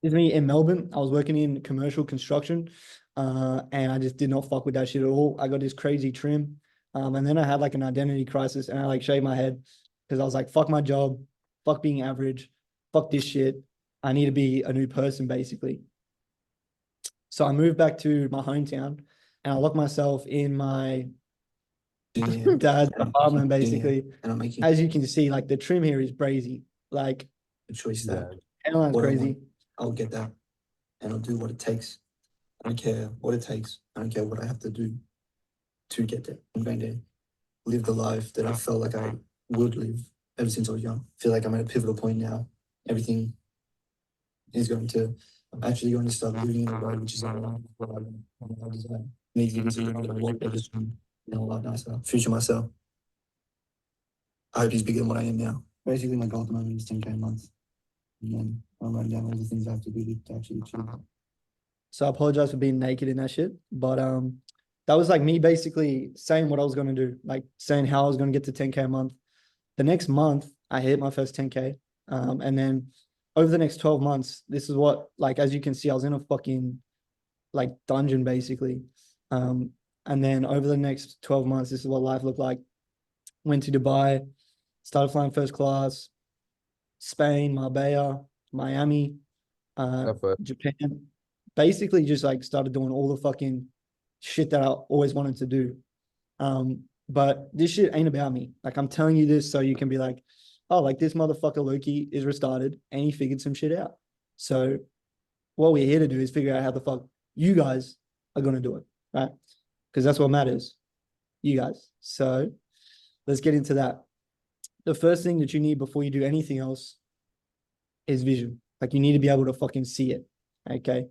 With me in Melbourne, I was working in commercial construction, and I just did not fuck with that shit at all. I got this crazy trim, and then I had like an identity crisis, and I like shaved my head because I was like, fuck my job, fuck being average, fuck this shit. I need to be a new person, basically. So I moved back to my hometown, and I locked myself in my dad's apartment, basically. And I'm making As you can see, like the trim here is crazy. Like a choice that hairline's what I crazy. want, I'll get that, and I'll do what it takes. I don't care what it takes. I don't care what I have to do to get there. I'm going to live the life that I felt like I would live ever since I was young. I feel like I'm at a pivotal point now. Everything is going to, I'm actually going to start living in a way which is aligned with what I desire. Need to get a lot better soon, a lot nicer. Future myself. I hope he's bigger than what I am now. Basically, my goal at the moment is 10K a month. And then I'm writing down all the things I have to do to actually achieve that. So I apologize for being naked in that shit. But that was like me basically saying what I was gonna do, like saying how I was gonna get to 10K a month. The next month, I hit my first 10K. And then over the next 12 months, this is what, like, as you can see, I was in a fucking like dungeon basically. And then over the next 12 months, this is what life looked like. Went to Dubai, started flying first class, Spain, Marbella, Miami, Japan. Basically just like started doing all the fucking shit that I always wanted to do. But this shit ain't about me. Like I'm telling you this so you can be like, oh, like this motherfucker Loki is restarted and he figured some shit out. So what we're here to do is figure out how the fuck you guys are gonna do it, right? Because that's what matters. You guys. So let's get into that. The first thing that you need before you do anything else is vision. Like you need to be able to fucking see it. Okay.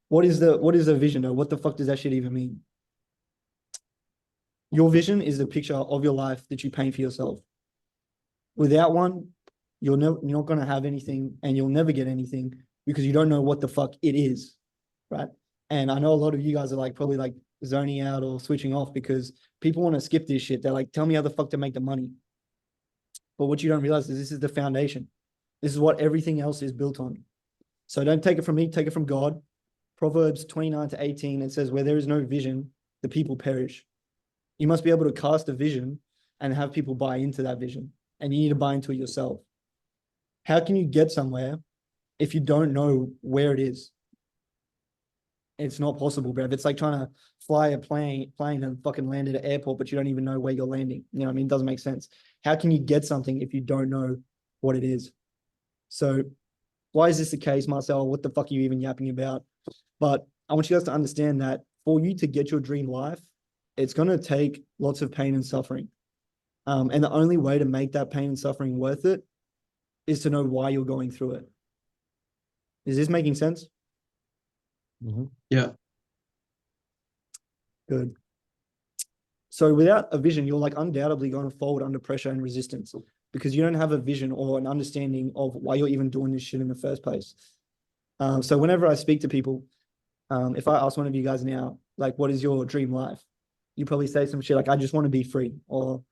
What is the vision though? What the fuck does that shit even mean? Your vision is the picture of your life that you paint for yourself. Without one, you're not gonna have anything and you'll never get anything because you don't know what the fuck it is. Right. And I know a lot of you guys are like probably like zoning out or switching off because people want to skip this shit. They're like, tell me how the fuck to make the money. But what you don't realize is this is the foundation. This is what everything else is built on. So don't take it from me, take it from God. Proverbs 29-18, it says, where there is no vision, the people perish. You must be able to cast a vision and have people buy into that vision. And you need to buy into it yourself. How can you get somewhere if you don't know where it is? It's not possible, bro. It's like trying to fly a plane and fucking land at an airport, but you don't even know where you're landing. You know what I mean? It doesn't make sense. How can you get something if you don't know what it is? So why is this the case, Marcel? What the fuck are you even yapping about? But I want you guys to understand that for you to get your dream life, it's going to take lots of pain and suffering. And the only way to make that pain and suffering worth it is to know why you're going through it. Is this making sense? Yeah. Good. So without a vision, you're like undoubtedly going to fold under pressure and resistance because you don't have a vision or an understanding of why you're even doing this shit in the first place. So whenever I speak to people, if I ask one of you guys now, like, what is your dream life? You probably say some shit like, I just want to be free or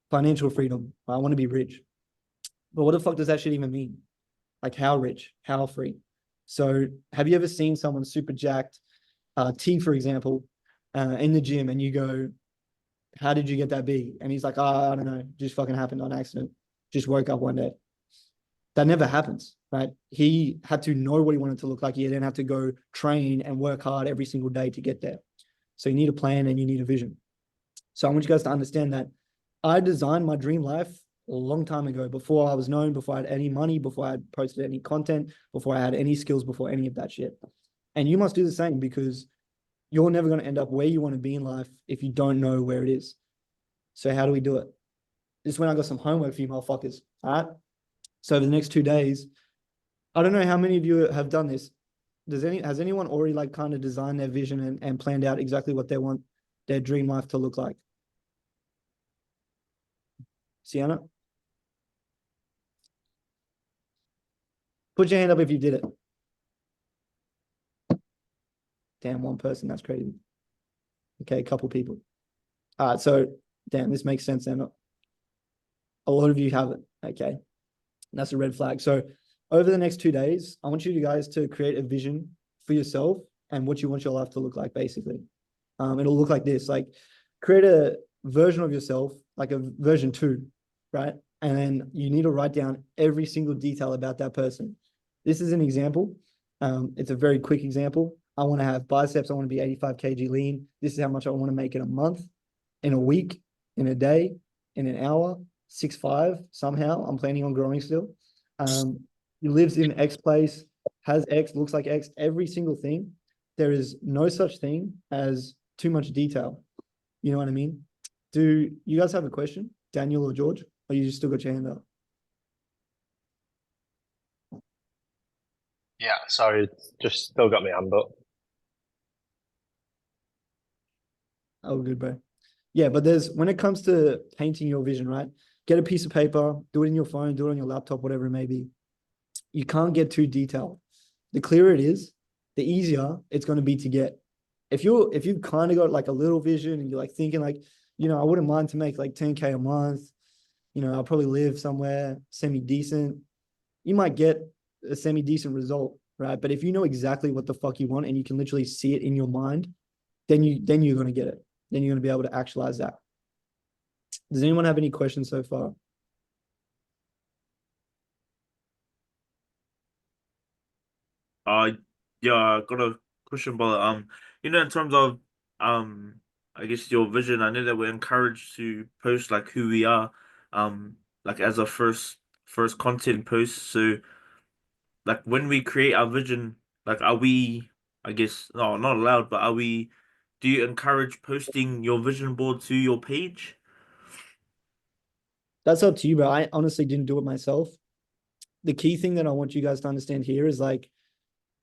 financial freedom. I want to be rich. But what the fuck does that shit even mean? Like how rich, how free? So have you ever seen someone super jacked, T, for example, in the gym and you go, how did you get that big? And he's like, oh, I don't know, just fucking happened on accident. Just woke up one day. That never happens, right? He had to know what he wanted to look like. He then had to go train and work hard every single day to get there. So you need a plan and you need a vision. So I want you guys to understand that I designed my dream life a long time ago, before I was known, before I had any money, before I had posted any content, before I had any skills, before any of that shit. And you must do the same because you're never going to end up where you want to be in life if you don't know where it is. So how do we do it? This is when I got some homework for you motherfuckers. All right. So over the next 2 days, I don't know how many of you have done this. Has anyone already like kind of designed their vision and planned out exactly what they want their dream life to look like? Sienna? Put your hand up if you did it. Damn, one person, that's crazy. Okay, a couple people. All right, so damn, this makes sense then. A lot of you have it, okay? That's a red flag. So over the next 2 days, I want you guys to create a vision for yourself and what you want your life to look like, basically. It'll look like this, like create a version of yourself, like a version 2, right? And then you need to write down every single detail about that person. This is an example. It's a very quick example. I want to have biceps. I want to be 85 kg lean. This is how much I want to make in a month, in a week, in a day, in an hour, 6'5". Somehow I'm planning on growing still. He lives in X place, has X, looks like X, every single thing. There is no such thing as too much detail. You know what I mean? Do you guys have a question, Daniel or George? Or you just still got your hand up? Yeah, sorry, just still got my hand up. Oh, good, bro. Yeah, but when it comes to painting your vision, right? Get a piece of paper, do it in your phone, do it on your laptop, whatever it may be. You can't get too detailed. The clearer it is, the easier it's going to be to get. If you've kind of got like a little vision and you're like thinking like, I wouldn't mind to make like 10K a month, I'll probably live somewhere semi-decent. You might get a semi-decent result, right? But if you know exactly what the fuck you want and you can literally see it in your mind, then you're going to get it. Then you're going to be able to actualize that. Does anyone have any questions so far? Uh, yeah, I got a question, but in terms of I guess your vision, I know that we're encouraged to post like who we are, like as a first content post. So, like when we create our vision, like are we, I guess, no, not allowed, but do you encourage posting your vision board to your page? That's up to you, bro. I honestly didn't do it myself. The key thing that I want you guys to understand here is like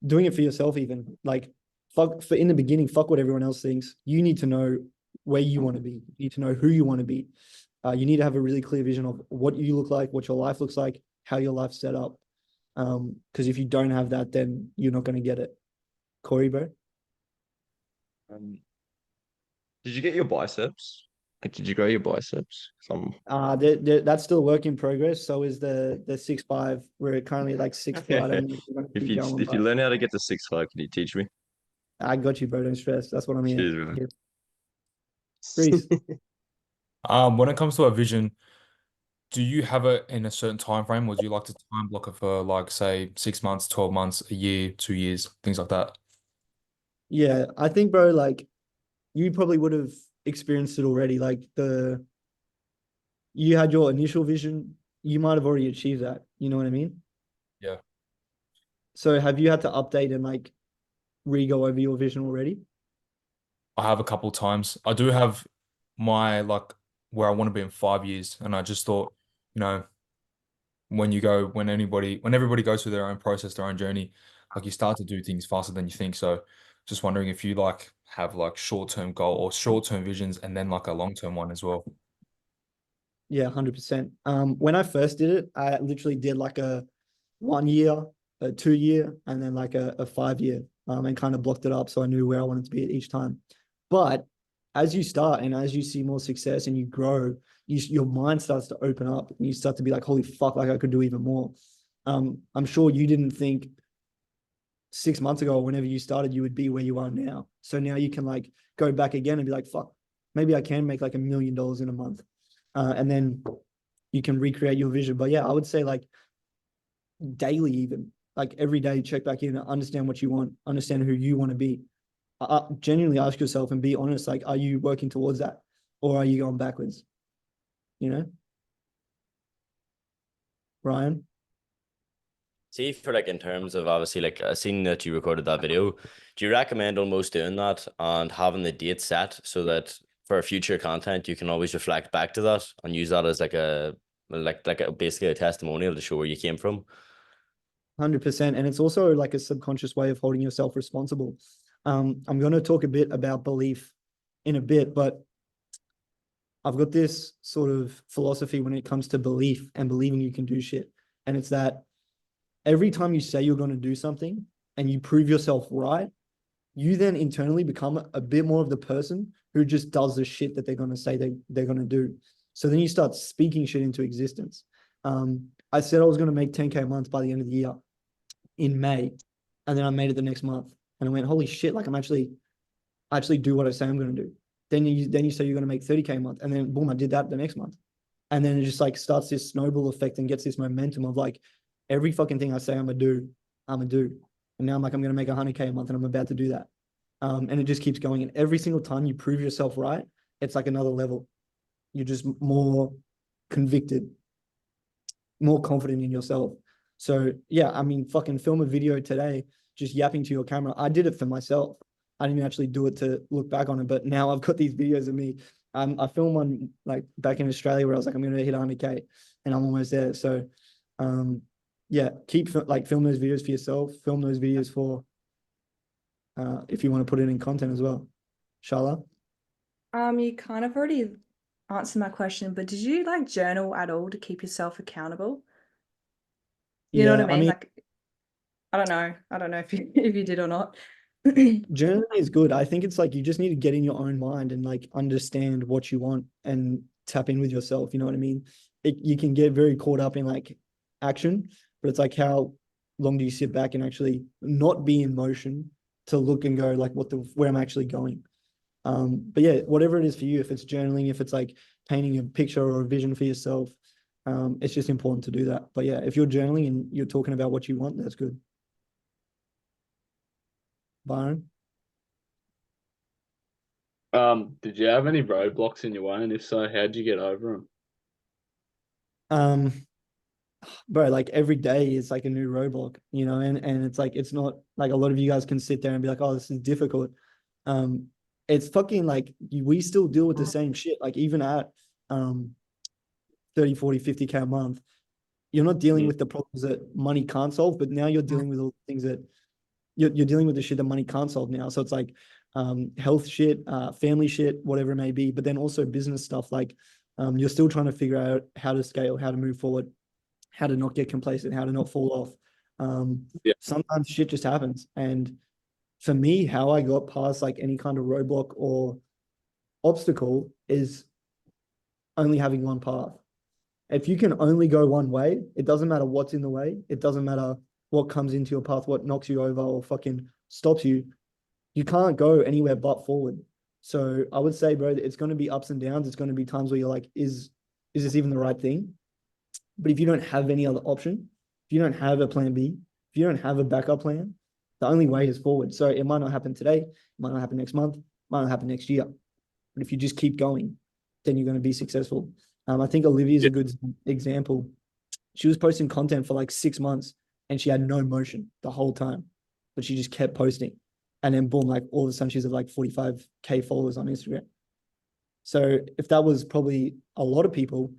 doing it for yourself, even like fuck in the beginning, fuck what everyone else thinks. You need to know where you want to be. You need to know who you want to be. You need to have a really clear vision of what you look like, what your life looks like, how your life's set up. Because if you don't have that, then you're not going to get it. Corey, bro? Did you get your biceps? Like, did you grow your biceps? That's still a work in progress. So is the 6'5". We're currently like 6'4". I don't know if we're going to keep going, if you learn how to get to 6'5", can you teach me? I got you, bro. Don't stress. That's what I'm here. Cheers, man. Reese. When it comes to a vision, do you have it in a certain time frame, or do you like to time block it for like say 6 months, 12 months, a year, 2 years, things like that? Yeah, I think, bro, like you probably would have experienced it already. Like you had your initial vision, you might have already achieved that. You know what I mean? Yeah. So have you had to update and like re-go over your vision already? I have a couple times. I do have my like where I want to be in 5 years, and I just thought, you know, when everybody goes through their own process, their own journey, like you start to do things faster than you think. So just wondering if you like have like short-term goal or short-term visions and then like a long-term one as well. Yeah, 100%. When I first did it, I literally did like a 1 year, a 2 year, and then like a 5 year, and kind of blocked it up so I knew where I wanted to be at each time. But as you start and as you see more success and you grow, your mind starts to open up and you start to be like, holy fuck, like I could do even more. I'm sure you didn't think 6 months ago, or whenever you started, you would be where you are now. So now you can like go back again and be like, fuck, maybe I can make like $1 million in a month. And then you can recreate your vision. But yeah, I would say like daily, even like every day, check back in, understand what you want, understand who you want to be. Genuinely ask yourself and be honest, like, are you working towards that or are you going backwards? You know? Ryan? See, for like in terms of obviously like I seen that you recorded that video, do you recommend almost doing that and having the date set so that for future content you can always reflect back to that and use that as basically a testimonial to show where you came from? 100%. And it's also like a subconscious way of holding yourself responsible. I'm going to talk a bit about belief in a bit, but I've got this sort of philosophy when it comes to belief and believing you can do shit. And it's that every time you say you're going to do something and you prove yourself right, you then internally become a bit more of the person who just does the shit that they're going to say they're going to do. So then you start speaking shit into existence. I said I was going to make 10K a month by the end of the year in May. And then I made it the next month. And I went, holy shit, like I actually do what I say I'm going to do. Then you say you're going to make 30K a month. And then boom, I did that the next month. And then it just like starts this snowball effect and gets this momentum of like every fucking thing I say I'm going to do, I'm going to do. And now I'm like, I'm going to make 100K a month and I'm about to do that. And it just keeps going. And every single time you prove yourself right, it's like another level. You're just more convicted, more confident in yourself. So yeah, I mean, fucking film a video today, just yapping to your camera. I did it for myself. I didn't actually do it to look back on it, but now I've got these videos of me. I filmed one like back in Australia where I was like, I'm going to hit 100K and I'm almost there. So yeah, keep like film those videos for yourself, film those videos for if you want to put it in content as well. Shala? You kind of already answered my question, but did you like journal at all to keep yourself accountable? You know what I mean? Like, I don't know if you if you did or not. Journaling is good. I think it's like you just need to get in your own mind and like understand what you want and tap in with yourself. You know what I mean? You can get very caught up in like action, but it's like how long do you sit back and actually not be in motion to look and go like where I'm actually going. But yeah, whatever it is for you, if it's journaling, if it's like painting a picture or a vision for yourself, it's just important to do that. But yeah, if you're journaling and you're talking about what you want, that's good. Byron? Did you have any roadblocks in your way? And if so, how'd you get over them? Bro, like every day is like a new roadblock, you know, and it's like it's not like a lot of you guys can sit there and be like, oh, this is difficult. It's fucking like we still deal with the same shit. Like even at 30, 40, 50K a month, you're not dealing with the problems that money can't solve, but now you're dealing with all the things that you're dealing with the shit that money can't solve now. So it's like health shit, family shit, whatever it may be, but then also business stuff. Like you're still trying to figure out how to scale, how to move forward, how to not get complacent, how to not fall off. Sometimes shit just happens. And for me, how I got past like any kind of roadblock or obstacle is only having one path. If you can only go one way, it doesn't matter what's in the way. It doesn't matter what comes into your path, what knocks you over or fucking stops you. You can't go anywhere but forward. So I would say, bro, it's going to be ups and downs. It's going to be times where you're like, is this even the right thing? But if you don't have any other option, if you don't have a plan B, if you don't have a backup plan, the only way is forward. So it might not happen today, it might not happen next month, it might not happen next year. But if you just keep going, then you're going to be successful. I think Olivia is a good example. She was posting content for like 6 months and she had no motion the whole time, but she just kept posting. And then boom, like all of a sudden she's at like 45K followers on Instagram. So if that was probably a lot of people,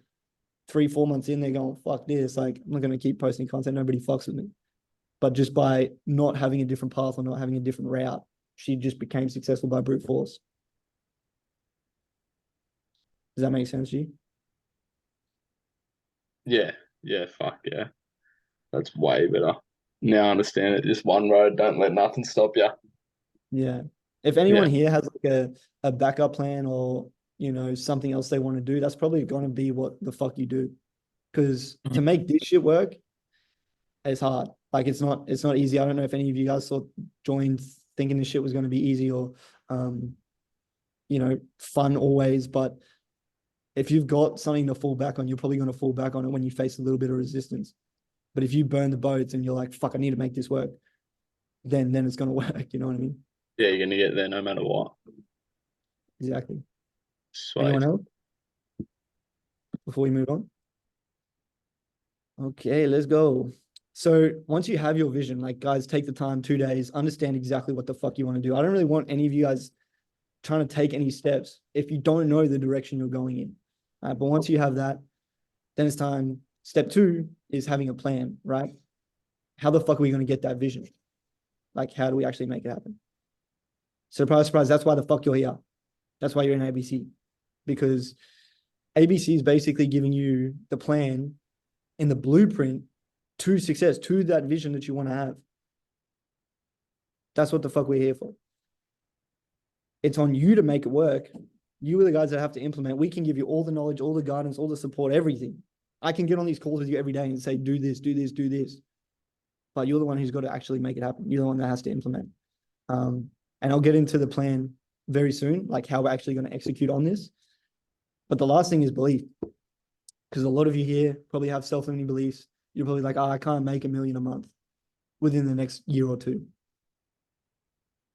3-4 months in, they're going, fuck this. Like, I'm not going to keep posting content. Nobody fucks with me. But just by not having a different path or not having a different route, she just became successful by brute force. Does that make sense to you? Yeah, fuck yeah. That's way better. Now I understand it. Just one road, don't let nothing stop you. Yeah. If anyone here has like a backup plan or, you know, something else they want to do, that's probably going to be what the fuck you do. Because to make this shit work, it's hard. Like it's not easy. I don't know if any of you guys joined thinking this shit was going to be easy or, you know, fun always. But if you've got something to fall back on, you're probably going to fall back on it when you face a little bit of resistance. But if you burn the boats and you're like, fuck, I need to make this work, then it's going to work. You know what I mean? Yeah, you're gonna get there no matter what. Exactly. Sweet. Anyone else? Before we move on? Okay, let's go. So once you have your vision, like guys, take the time, 2 days, understand exactly what the fuck you want to do. I don't really want any of you guys trying to take any steps if you don't know the direction you're going in. But once you have that, then it's time. Step 2 is having a plan, right? How the fuck are we going to get that vision? Like, how do we actually make it happen? Surprise, surprise. That's why the fuck you're here. That's why you're in ABC. Because ABC is basically giving you the plan and the blueprint to success, to that vision that you want to have. That's what the fuck we're here for. It's on you to make it work. You are the guys that have to implement. We can give you all the knowledge, all the guidance, all the support, everything. I can get on these calls with you every day and say, do this, do this, do this. But you're the one who's got to actually make it happen. You're the one that has to implement. And I'll get into the plan very soon, like how we're actually going to execute on this. But the last thing is belief. Because a lot of you here probably have self-limiting beliefs. You're probably like, oh, I can't make $1 million a month within the next year or two.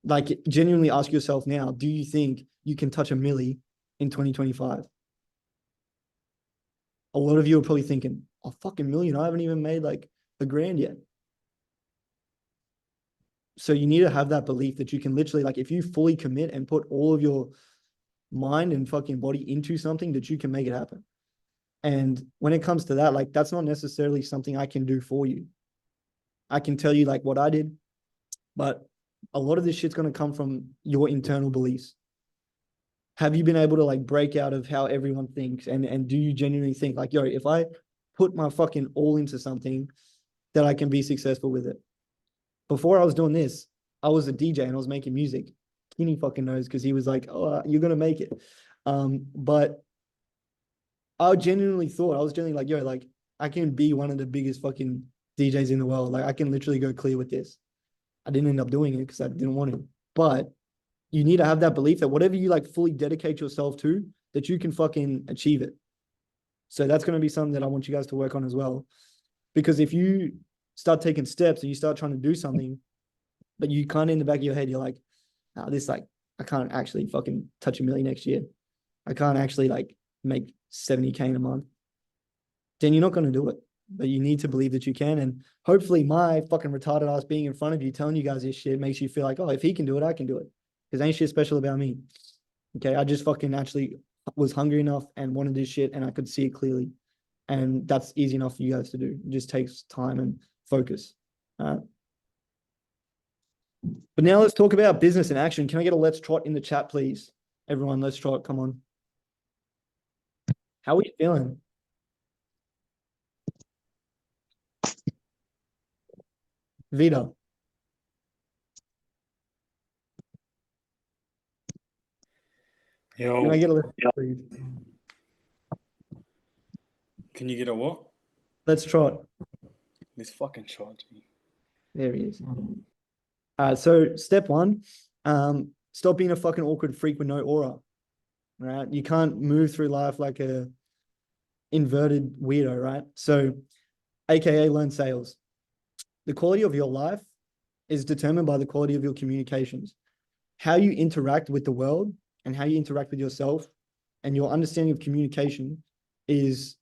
Like, genuinely ask yourself now, do you think you can touch $1 million in 2025? A lot of you are probably thinking, oh, fucking $1 million. I haven't even made like $1,000 yet. So you need to have that belief that you can literally, like, if you fully commit and put all of your mind and fucking body into something, that you can make it happen. And when it comes to that, like, that's not necessarily something I can do for you. I can tell you like what I did, but a lot of this shit's going to come from your internal beliefs. Have you been able to like break out of how everyone thinks? And do you genuinely think like, yo, if I put my fucking all into something, that I can be successful with it? Before I was doing this, I was a DJ and I was making music. Kenny fucking knows, because he was like, oh, you're going to make it. But I genuinely thought, I was genuinely like, yo, like, I can be one of the biggest fucking DJs in the world. Like, I can literally go clear with this. I didn't end up doing it because I didn't want to. But you need to have that belief that whatever you like fully dedicate yourself to, that you can fucking achieve it. So that's going to be something that I want you guys to work on as well. Because if you start taking steps and you start trying to do something, but you kind of in the back of your head, you're like, oh, this, like, I can't actually fucking touch $1 million next year. I can't actually like make 70K in a month. Then you're not going to do it. But you need to believe that you can. And hopefully my fucking retarded ass being in front of you, telling you guys this shit, makes you feel like, oh, if he can do it, I can do it. Because ain't shit special about me. Okay, I just fucking actually was hungry enough and wanted this shit, and I could see it clearly. And that's easy enough for you guys to do. It just takes time and focus. But now let's talk about business and action. Can I get a let's trot in the chat, please? Everyone, let's trot. Come on. How are you feeling? Vita. Yo, Can I get a let's trot, please? can you get a what? Let's trot. This fucking shot. There he is. So step one, stop being a fucking awkward freak with no aura. Right? You can't move through life like a inverted weirdo, right? So, AKA learn sales. The quality of your life is determined by the quality of your communications. How you interact with the world and how you interact with yourself and your understanding of communication is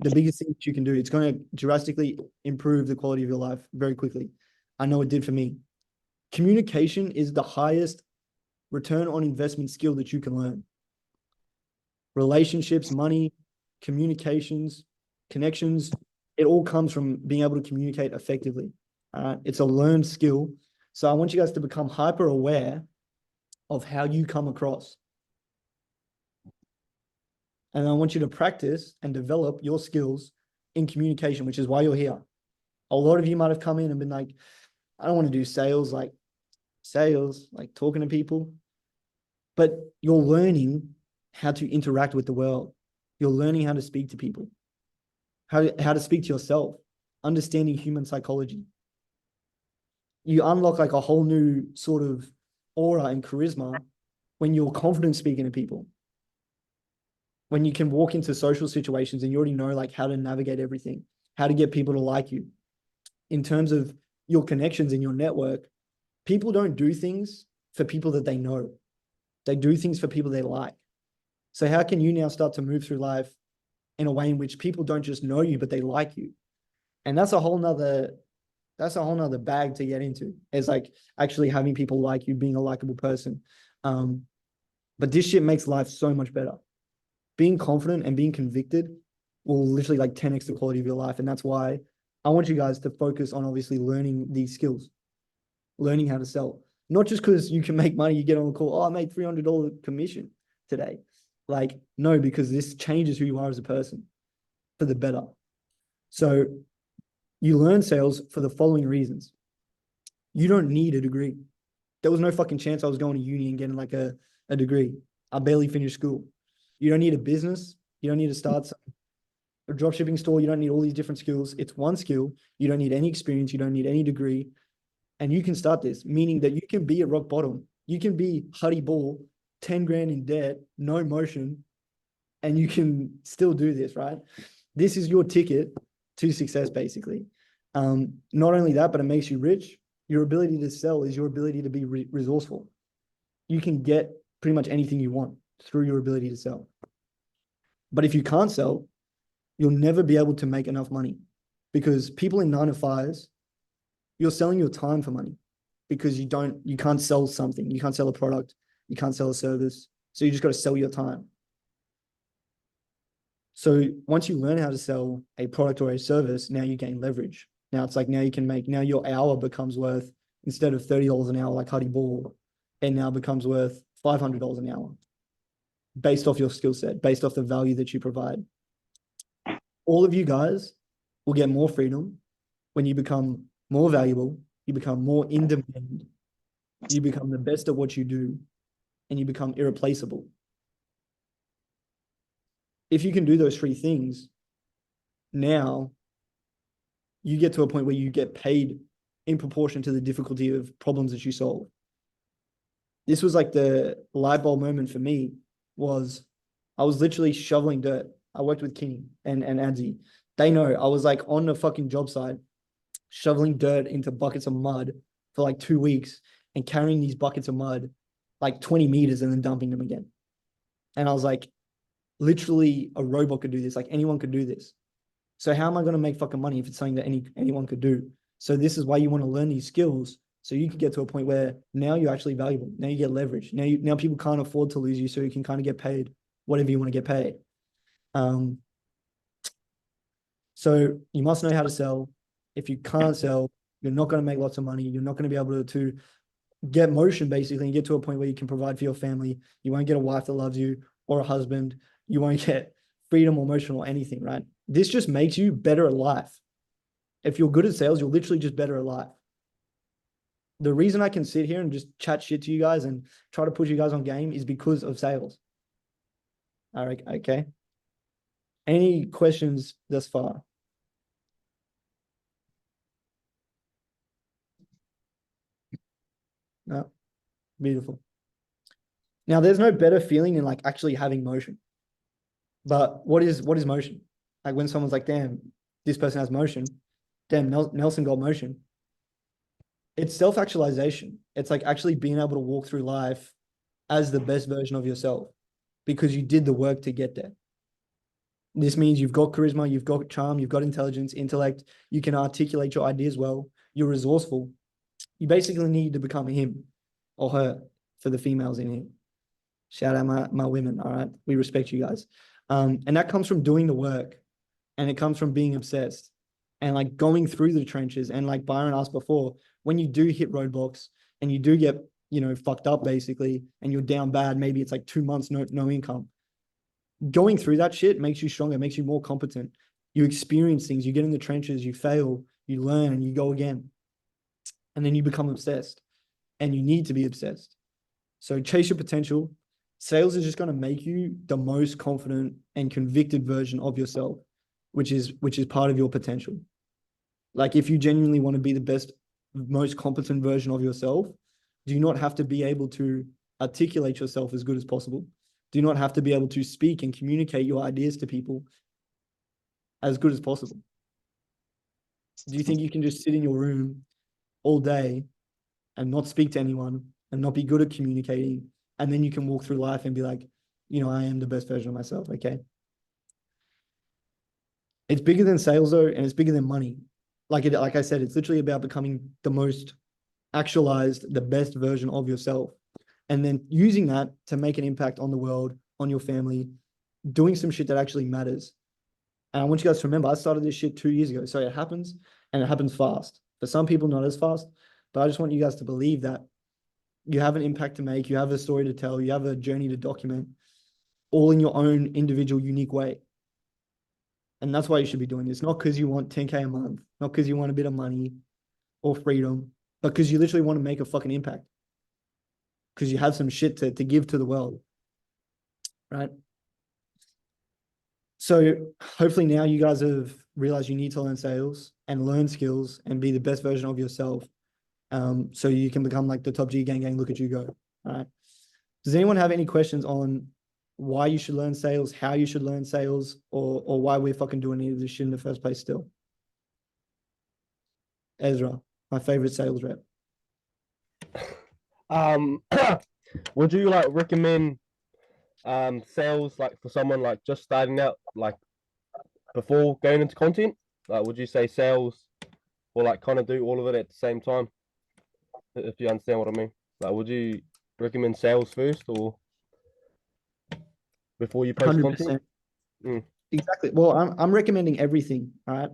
the biggest thing that you can do. It's going to drastically improve the quality of your life very quickly. I know it did for me. Communication is the highest return on investment skill that you can learn. Relationships, money, communications, connections, it all comes from being able to communicate effectively. It's a learned skill. So I want you guys to become hyper aware of how you come across. And I want you to practice and develop your skills in communication, which is why you're here. A lot of you might have come in and been like, I don't want to do sales, like talking to people. But you're learning how to interact with the world. You're learning how to speak to people, how to speak to yourself, understanding human psychology. You unlock like a whole new sort of aura and charisma when you're confident speaking to people. When you can walk into social situations and you already know like how to navigate everything, how to get people to like you. In terms of your connections in your network, people don't do things for people that they know. They do things for people they like. So how can you now start to move through life in a way in which people don't just know you, but they like you? And that's a whole nother bag to get into. It's like actually having people like you, being a likable person. But this shit makes life so much better. Being confident and being convicted will literally like 10x the quality of your life. And that's why I want you guys to focus on obviously learning these skills, learning how to sell. Not just because you can make money, you get on the call, oh, I made $300 commission today. Like, no, because this changes who you are as a person for the better. So you learn sales for the following reasons. You don't need a degree. There was no fucking chance I was going to uni and getting like a degree. I barely finished school. You don't need a business. You don't need to start something. A dropshipping store, you don't need all these different skills. It's one skill. You don't need any experience. You don't need any degree. And you can start this, meaning that you can be at rock bottom. You can be Huddy Ball, 10 grand in debt, no motion, and you can still do this, right? This is your ticket to success, basically. Not only that, but it makes you rich. Your ability to sell is your ability to be resourceful. You can get pretty much anything you want through your ability to sell. But if you can't sell, you'll never be able to make enough money, because people in 9 to 5s, you're selling your time for money, because you can't sell something. You can't sell a product. You can't sell a service. So you just got to sell your time. So once you learn how to sell a product or a service, now you gain leverage. Now it's like, now your hour becomes worth, instead of $30 an hour like Huddy Ball, it now becomes worth $500 an hour based off your skill set, based off the value that you provide. All of you guys will get more freedom when you become more valuable, you become more in demand, you become the best at what you do, and you become irreplaceable. If you can do those 3 things, now you get to a point where you get paid in proportion to the difficulty of problems that you solve. This was like the light bulb moment for me. Was I was literally shoveling dirt. I worked with Kenny and Adzi. They know I was like on the fucking job site, shoveling dirt into buckets of mud for like 2 weeks and carrying these buckets of mud like 20 meters and then dumping them again. And I was like, literally a robot could do this. Like anyone could do this. So how am I going to make fucking money if it's something that anyone could do? So this is why you want to learn these skills, so you can get to a point where now you're actually valuable. Now you get leverage. Now people can't afford to lose you, so you can kind of get paid whatever you want to get paid. So you must know how to sell. If you can't sell, you're not going to make lots of money. You're not going to be able to get motion, basically, and get to a point where you can provide for your family. You won't get a wife that loves you or a husband. You won't get freedom or motion or anything, right? This just makes you better at life. If you're good at sales, you're literally just better at life. The reason I can sit here and just chat shit to you guys and try to push you guys on game is because of sales. All right, okay. Any questions thus far? No, beautiful. Now, there's no better feeling than like actually having motion. But what is motion? Like when someone's like, damn, this person has motion. Damn, Nelson got motion. It's self-actualization. It's like actually being able to walk through life as the best version of yourself because you did the work to get there. This means you've got charisma, you've got charm, you've got intelligence, intellect, you can articulate your ideas well, you're resourceful. You basically need to become him or her for the females in here. Shout out my women, all right? We respect you guys. And that comes from doing the work, and it comes from being obsessed and like going through the trenches. And like Byron asked before, when you do hit roadblocks and you do get, fucked up basically, and you're down bad, maybe it's like 2 months, no income. Going through that shit makes you stronger, makes you more competent. You experience things, you get in the trenches, you fail, you learn, and you go again. And then you become obsessed, and you need to be obsessed. So chase your potential. Sales is just going to make you the most confident and convicted version of yourself, which is part of your potential. Like if you genuinely want to be the best, most competent version of yourself, do you not have to be able to articulate yourself as good as possible? Do you not have to be able to speak and communicate your ideas to people as good as possible? Do you think you can just sit in your room all day and not speak to anyone and not be good at communicating, and then you can walk through life and be like, I am the best version of myself, okay? It's bigger than sales though, and it's bigger than money. Like I said, it's literally about becoming the most actualized, the best version of yourself, and then using that to make an impact on the world, on your family, doing some shit that actually matters. And I want you guys to remember, I started this shit 2 years ago, so it happens, and it happens fast. For some people, not as fast, but I just want you guys to believe that you have an impact to make, you have a story to tell, you have a journey to document, all in your own individual, unique way. And that's why you should be doing this. Not because you want 10K a month, not because you want a bit of money or freedom, but because you literally want to make a fucking impact. Because you have some shit to give to the world. Right? So hopefully now you guys have realized you need to learn sales and learn skills and be the best version of yourself. So you can become like the top G gang, look at you go. All right. Does anyone have any questions on why you should learn sales, how you should learn sales, or why we're fucking doing any of this shit in the first place still? Ezra, my favorite sales rep. Would you like recommend sales like for someone like just starting out, like before going into content? Like, would you say sales or like kind of do all of it at the same time? If you understand what I mean. Like, would you recommend sales first or before you post 100%. content? Exactly. Well, I'm recommending everything. All right.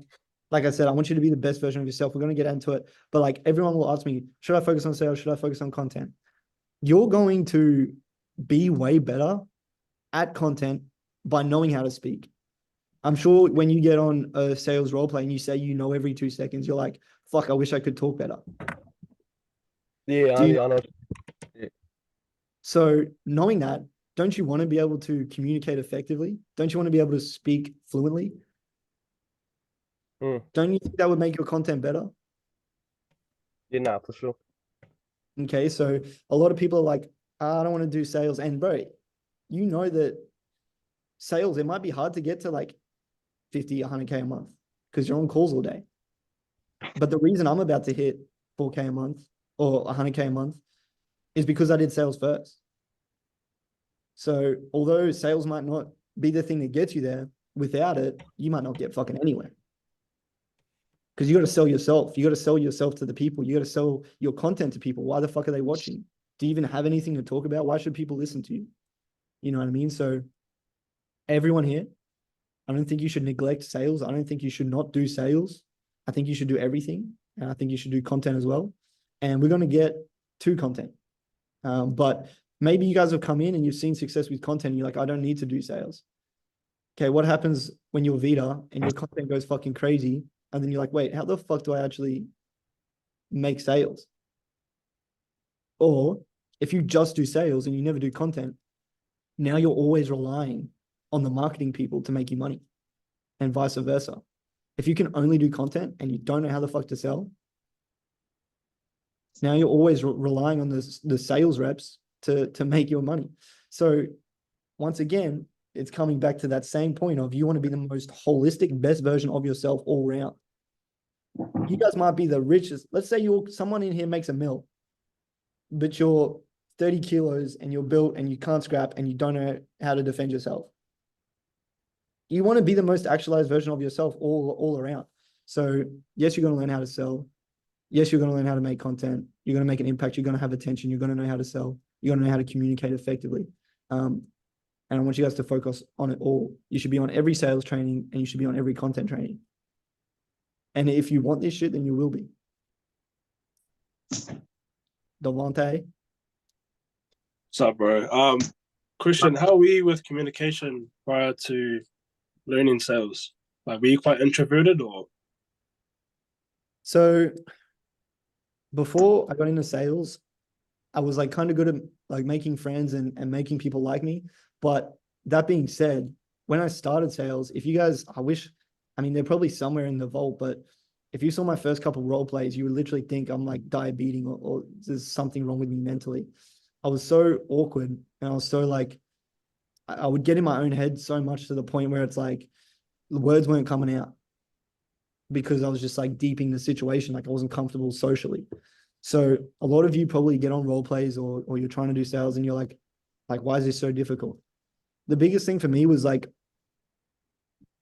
Like I said, I want you to be the best version of yourself. We're going to get into it. But like everyone will ask me, should I focus on sales? Should I focus on content? You're going to be way better at content by knowing how to speak. I'm sure when you get on a sales role play and you say you know every 2 seconds, you're like, fuck, I wish I could talk better. Yeah, Do you- I know. So knowing that, don't you want to be able to communicate effectively? Don't you want to be able to speak fluently? Don't you think that would make your content better? Yeah, nah, for sure. Okay, so a lot of people are like, I don't want to do sales. And bro, you know that sales, it might be hard to get to like 50, 100K a month because you're on calls all day. But the reason I'm about to hit 4K a month or 100K a month is because I did sales first. So although sales might not be the thing that gets you there, without it, you might not get fucking anywhere. Because you got to sell yourself. You got to sell yourself to the people. You got to sell your content to people. Why the fuck are they watching? Do you even have anything to talk about? Why should people listen to you? You know what I mean? So everyone here, I don't think you should neglect sales. I don't think you should not do sales. I think you should do everything. And I think you should do content as well. And we're going to get to content. But maybe you guys have come in and you've seen success with content. You're like, I don't need to do sales. Okay, what happens when you're Vita and your content goes fucking crazy? And then you're like, wait, how the fuck do I actually make sales? Or if you just do sales and you never do content, now you're always relying on the marketing people to make you money and vice versa. If you can only do content and you don't know how the fuck to sell, now you're always relying on the sales reps to make your money. So once again, it's coming back to that same point of you want to be the most holistic, best version of yourself all around. You guys might be the richest. Let's say someone in here makes $1 million, but you're 30 kilos and you're built and you can't scrap and you don't know how to defend yourself. You want to be the most actualized version of yourself all around. So yes, you're going to learn how to sell. Yes, you're going to learn how to make content. You're going to make an impact. You're going to have attention. You're going to know how to sell. You're going to know how to communicate effectively. And I want you guys to focus on it all. You should be on every sales training and you should be on every content training. And if you want this shit, then you will be. Devontae. What's up, bro? Christian, how were you with communication prior to learning sales? Like, were you quite introverted or? So before I got into sales, I was like kind of good at like making friends and making people like me. But that being said, when I started sales, if you guys, I mean, they're probably somewhere in the vault, but if you saw my first couple role plays, you would literally think I'm like diabetic or there's something wrong with me mentally. I was so awkward and I was so like, I would get in my own head so much to the point where it's like the words weren't coming out because I was just like deep in the situation. Like I wasn't comfortable socially. So a lot of you probably get on role plays or you're trying to do sales and you're like, why is this so difficult? The biggest thing for me was like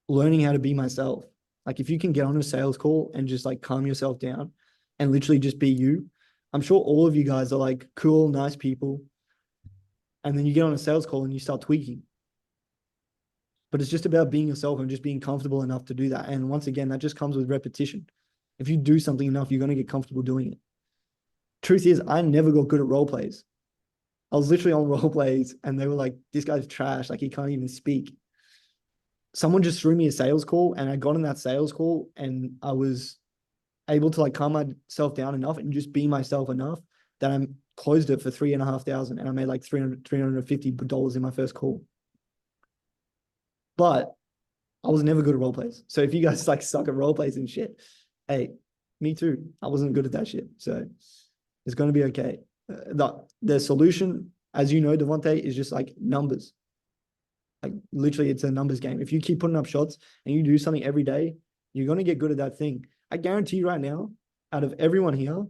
learning how to be myself. Like if you can get on a sales call and just like calm yourself down and literally just be you, I'm sure all of you guys are like cool, nice people. And then you get on a sales call and you start tweaking. But it's just about being yourself and just being comfortable enough to do that. And once again, that just comes with repetition. If you do something enough, you're going to get comfortable doing it. Truth is, I never got good at role plays. I was literally on role plays and they were like, this guy's trash. Like he can't even speak. Someone just threw me a sales call and I got in that sales call and I was able to like calm myself down enough and just be myself enough that I closed it for $3,500 and I made like $350 in my first call. But I was never good at role plays. So if you guys like suck at role plays and shit, hey, me too. I wasn't good at that shit. So it's going to be okay. The solution, as you know, Devontae, is just like numbers. Like literally, it's a numbers game. If you keep putting up shots and you do something every day, you're going to get good at that thing. I guarantee you right now, out of everyone here,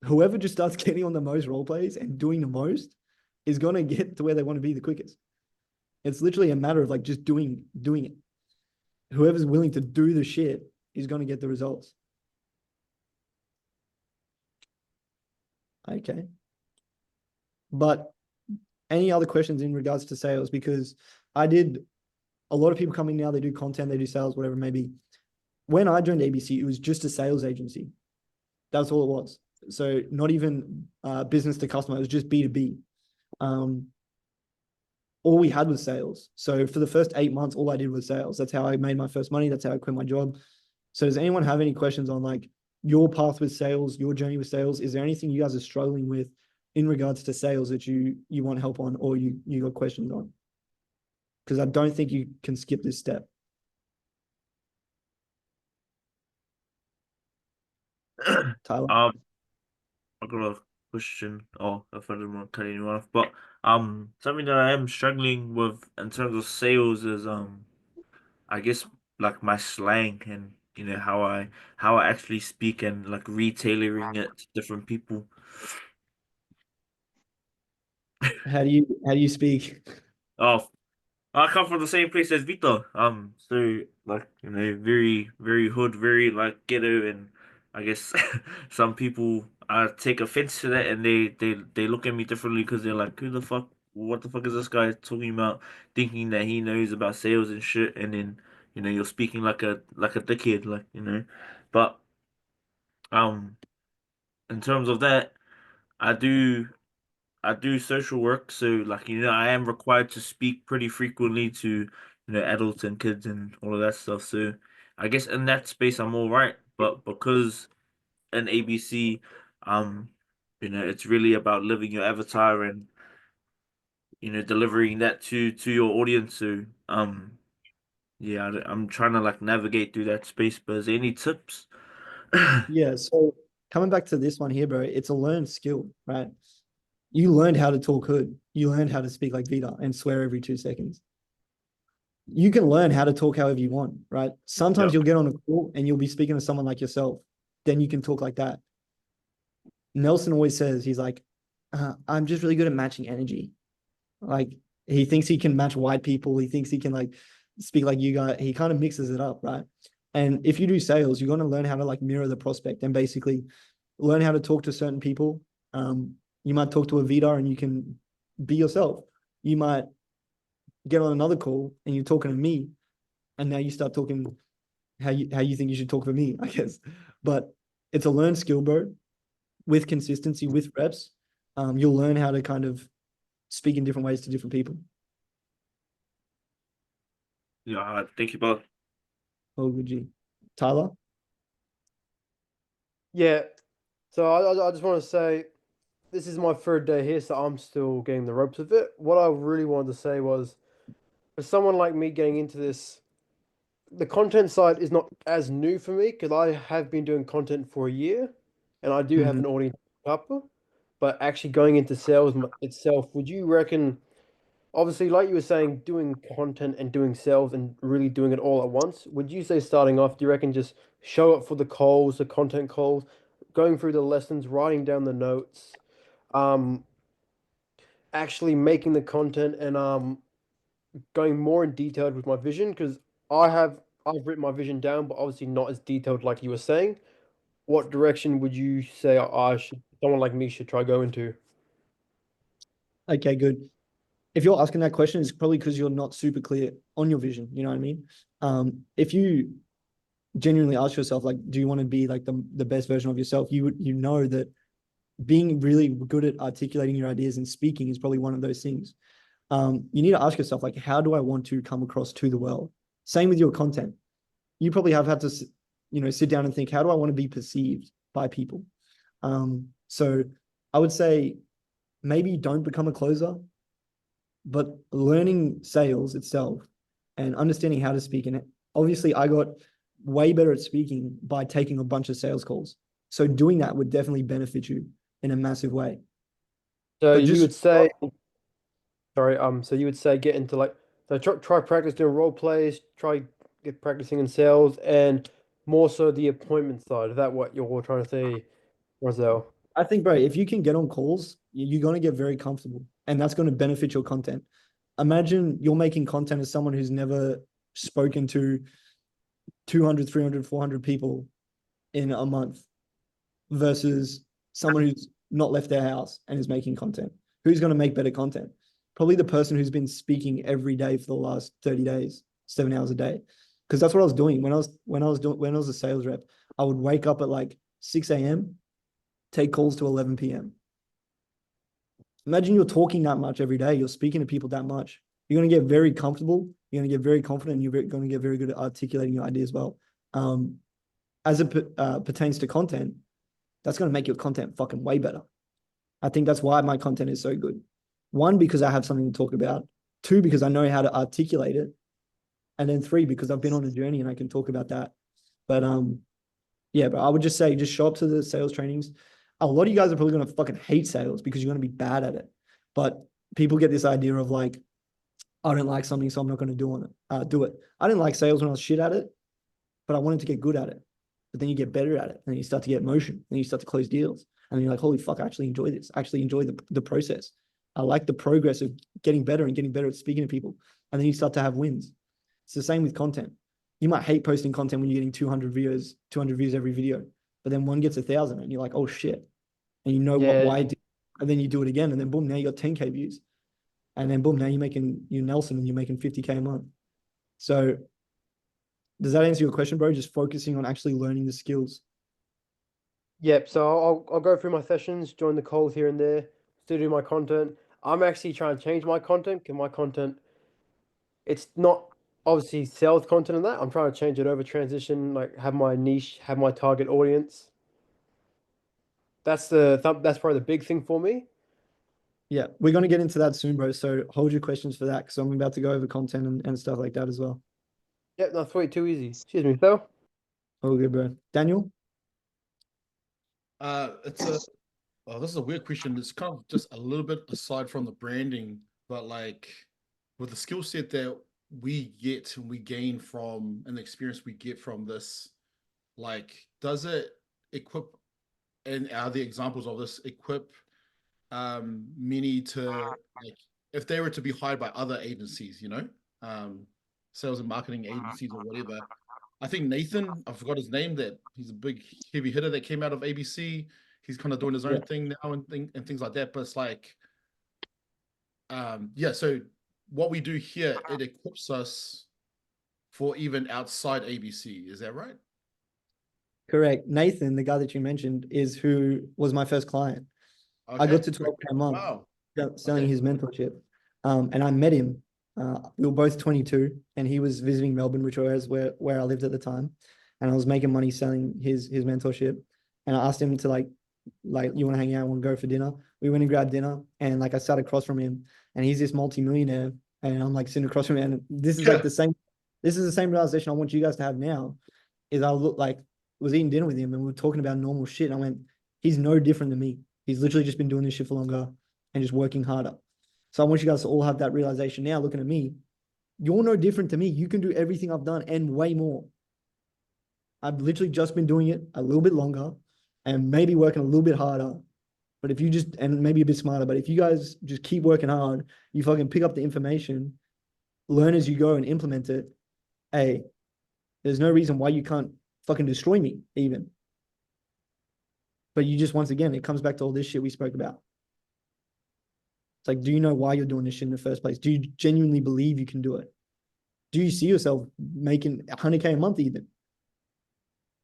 whoever just starts getting on the most role plays and doing the most is going to get to where they want to be the quickest. It's literally a matter of like just doing it. Whoever's willing to do the shit is going to get the results. Okay. But any other questions in regards to sales? Because a lot of people coming now, they do content, they do sales, whatever it may be. When I joined ABC, it was just a sales agency. That's all it was. So not even business to customer, it was just B2B. All we had was sales. So for the first 8 months, all I did was sales. That's how I made my first money. That's how I quit my job. So does anyone have any questions on like your path with sales, your journey with sales? Is there anything you guys are struggling with in regards to sales that you want help on, or you got questions on? Because I don't think you can skip this step. Tyler? I got a question. Oh, if I didn't want to cut anyone off, but something that I am struggling with in terms of sales is I guess like my slang and how I actually speak and like retailoring it to different people. How do you speak? Oh, I come from the same place as Vito. So like very very hood, very like ghetto, and I guess some people take offense to that, and they look at me differently because they're like, who the fuck? What the fuck is this guy talking about? Thinking that he knows about sales and shit, and then you're speaking like a dickhead, But um, in terms of that, I do. I do social work, so like I am required to speak pretty frequently to adults and kids and all of that stuff. So I guess in that space I'm all right, but because in ABC, um, it's really about living your avatar and delivering that to your audience. So yeah, I'm trying to like navigate through that space. But is there any tips? Yeah, so coming back to this one here, bro, it's a learned skill, right? You learned how to talk hood. You learned how to speak like Vita and swear every 2 seconds. You can learn how to talk however you want, right? Sometimes Yeah. you'll get on a call and you'll be speaking to someone like yourself. Then you can talk like that. Nelson always says, he's like, I'm just really good at matching energy. Like he thinks he can match white people. He thinks he can like speak like you guys. He kind of mixes it up, right? And if you do sales, you're going to learn how to like mirror the prospect and basically learn how to talk to certain people. You might talk to a Vita and you can be yourself. You might get on another call and you're talking to me, and now you start talking how you think you should talk for me, I guess. But it's a learned skill, bro. With consistency, with reps, you'll learn how to kind of speak in different ways to different people. Yeah, thank you both. Oh, good G. Tyler? Yeah. So I just want to say this is my third day here, so I'm still getting the ropes of it. What I really wanted to say was, for someone like me getting into this, the content side is not as new for me because I have been doing content for a year, and I do have an audience up. But actually going into sales itself, would you reckon? Obviously, like you were saying, doing content and doing sales and really doing it all at once. Would you say starting off, do you reckon just show up for the calls, the content calls, going through the lessons, writing down the notes, um, actually making the content and going more in detail with my vision? Because I've written my vision down, but obviously not as detailed like you were saying. What direction would you say someone like me should try go into? Okay, good. If you're asking that question, it's probably because you're not super clear on your vision. You know what I mean? If you genuinely ask yourself, like, do you want to be like the best version of yourself? You know that being really good at articulating your ideas and speaking is probably one of those things. You need to ask yourself, like, how do I want to come across to the world? Same with your content. You probably have had to, sit down and think, how do I want to be perceived by people? So I would say maybe don't become a closer, but learning sales itself and understanding how to speak in it. Obviously, I got way better at speaking by taking a bunch of sales calls. So doing that would definitely benefit you in a massive way. So But you just would say, sorry, so you would say get into like, so try practice doing role plays, try get practicing in sales, and more so the appointment side. Is that what you're trying to say, Marcel? I think, bro, if you can get on calls, you're going to get very comfortable, and that's going to benefit your content. Imagine you're making content as someone who's never spoken to 200, 300, 400 people in a month versus someone who's not left their house and is making content. Who's going to make better content? Probably the person who's been speaking every day for the last 30 days, 7 hours a day. Because that's what I was doing when I was a sales rep. I would wake up at like 6 a.m., take calls to 11 p.m. Imagine you're talking that much every day. You're speaking to people that much. You're going to get very comfortable. You're going to get very confident. And you're going to get very good at articulating your ideas well. As it pertains to content, that's going to make your content fucking way better. I think that's why my content is so good. One, because I have something to talk about. Two, because I know how to articulate it. And then three, because I've been on a journey and I can talk about that. But yeah, but I would just say, just show up to the sales trainings. A lot of you guys are probably going to fucking hate sales because you're going to be bad at it. But people get this idea of like, I don't like something, so I'm not going to do it. I didn't like sales when I was shit at it, but I wanted to get good at it. But then you get better at it, and you start to get motion, and you start to close deals, and you're like, holy fuck, I actually enjoy this. I actually enjoy the process. I like the progress of getting better at speaking to people, and then you start to have wins. It's the same with content. You might hate posting content when you're getting 200 views every video, but then one gets 1,000, and you're like, oh shit, and you know why, and then you do it again, and then boom, now you got 10K views, and then boom, now you're Nelson, and you're making 50K a month. So does that answer your question, bro? Just focusing on actually learning the skills. Yep. So I'll go through my sessions, join the calls here and there, still do my content. I'm actually trying to change my content because my content, it's not obviously sales content and that. I'm trying to change it over, transition, like have my niche, have my target audience. That's probably the big thing for me. Yeah, we're going to get into that soon, bro. So hold your questions for that because I'm about to go over content and stuff like that as well. Yep, no, sweet, too easy. Excuse me, Phil. All good, bro. Daniel? This is a weird question. It's kind of just a little bit aside from the branding, but like with the skill set that we get and we gain from and the experience we get from this, like, does it equip, and are the examples of this equip many to, like, if they were to be hired by other agencies, sales and marketing agencies or whatever. I think Nathan, I forgot his name, that he's a big heavy hitter that came out of ABC. He's kind of doing his own thing now and things like that. But it's like, so what we do here, it equips us for even outside ABC. Is that right? Correct. Nathan, the guy that you mentioned, is who was my first client. Okay. I got to 12 a month selling his mentorship. And I met him. We were both 22 and he was visiting Melbourne, which was where I lived at the time. And I was making money selling his mentorship. And I asked him to like, you want to hang out, want to go for dinner? We went and grabbed dinner, and like I sat across from him, and he's this multi-millionaire, and I'm like sitting across from him, and this is like the same realization I want you guys to have now, is I was eating dinner with him and we were talking about normal shit. And I went, he's no different than me. He's literally just been doing this shit for longer and just working harder. So I want you guys to all have that realization now, looking at me. You're no different to me. You can do everything I've done and way more. I've literally just been doing it a little bit longer and maybe working a little bit harder. But if you just, and maybe a bit smarter, but if you guys just keep working hard, you fucking pick up the information, learn as you go and implement it. Hey, there's no reason why you can't fucking destroy me even. But you just, once again, it comes back to all this shit we spoke about. It's like, do you know why you're doing this shit in the first place? Do you genuinely believe you can do it? Do you see yourself making 100K a month even?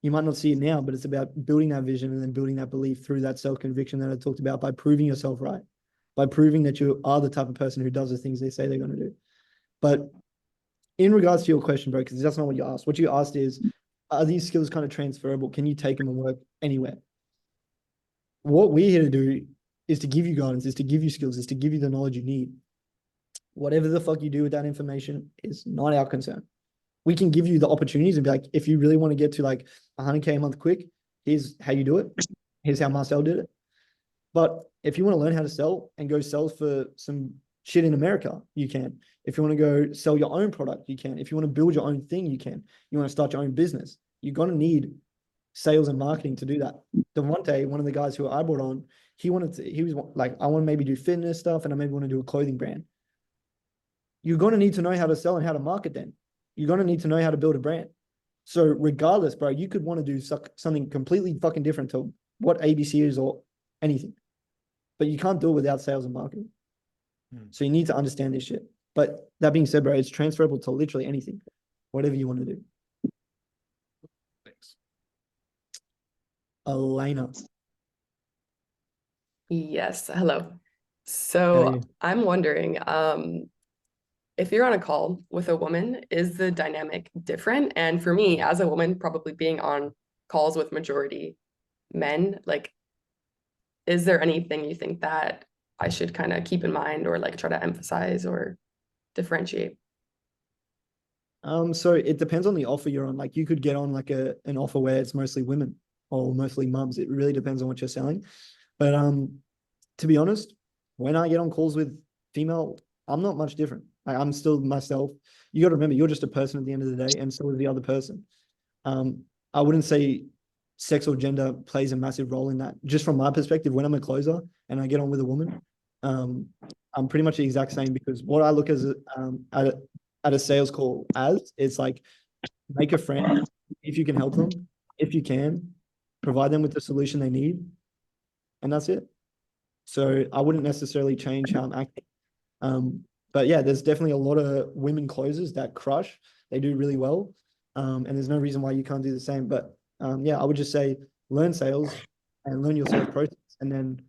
You might not see it now, but it's about building that vision and then building that belief through that self-conviction that I talked about, by proving yourself right, by proving that you are the type of person who does the things they say they're going to do. But in regards to your question, bro, because that's not what you asked. What you asked is, are these skills kind of transferable? Can you take them and work anywhere? What we're here to do is to give you guidance, is to give you skills, is to give you the knowledge you need. Whatever the fuck you do with that information is not our concern. We can give you the opportunities and be like, if you really want to get to like 100K a month quick, here's how you do it. Here's how Marcel did it. But if you want to learn how to sell and go sell for some shit in America, you can. If you want to go sell your own product, you can. If you want to build your own thing, you can. You want to start your own business, you're going to need sales and marketing to do that. Devontae, one of the guys who I brought on, he was like, I want to maybe do fitness stuff and I maybe want to do a clothing brand. You're going to need to know how to sell and how to market then. You're going to need to know how to build a brand. So regardless, bro, you could want to do something completely fucking different to what ABC is or anything, but you can't do it without sales and marketing. So you need to understand this shit. But that being said, bro, it's transferable to literally anything, whatever you want to do. Thanks. Elena. Yes, hello. How are So you? I'm wondering, if you're on a call with a woman, is the dynamic different? And for me, as a woman, probably being on calls with majority men, like, is there anything you think that I should kind of keep in mind or like try to emphasize or differentiate? So it depends on the offer you're on. Like you could get on like an offer where it's mostly women or mostly mums. It really depends on what you're selling. But to be honest, when I get on calls with female, I'm not much different. I'm still myself. You got to remember, you're just a person at the end of the day, and so is the other person. I wouldn't say sex or gender plays a massive role in that. Just from my perspective, when I'm a closer and I get on with a woman, I'm pretty much the exact same because what I look as at a sales call as it's like make a friend if you can help them, if you can, provide them with the solution they need, and that's it. So I wouldn't necessarily change how I'm acting. But yeah, there's definitely a lot of women closers that crush. They do really well. And there's no reason why you can't do the same. But yeah, I would just say learn sales and learn your sales process. And then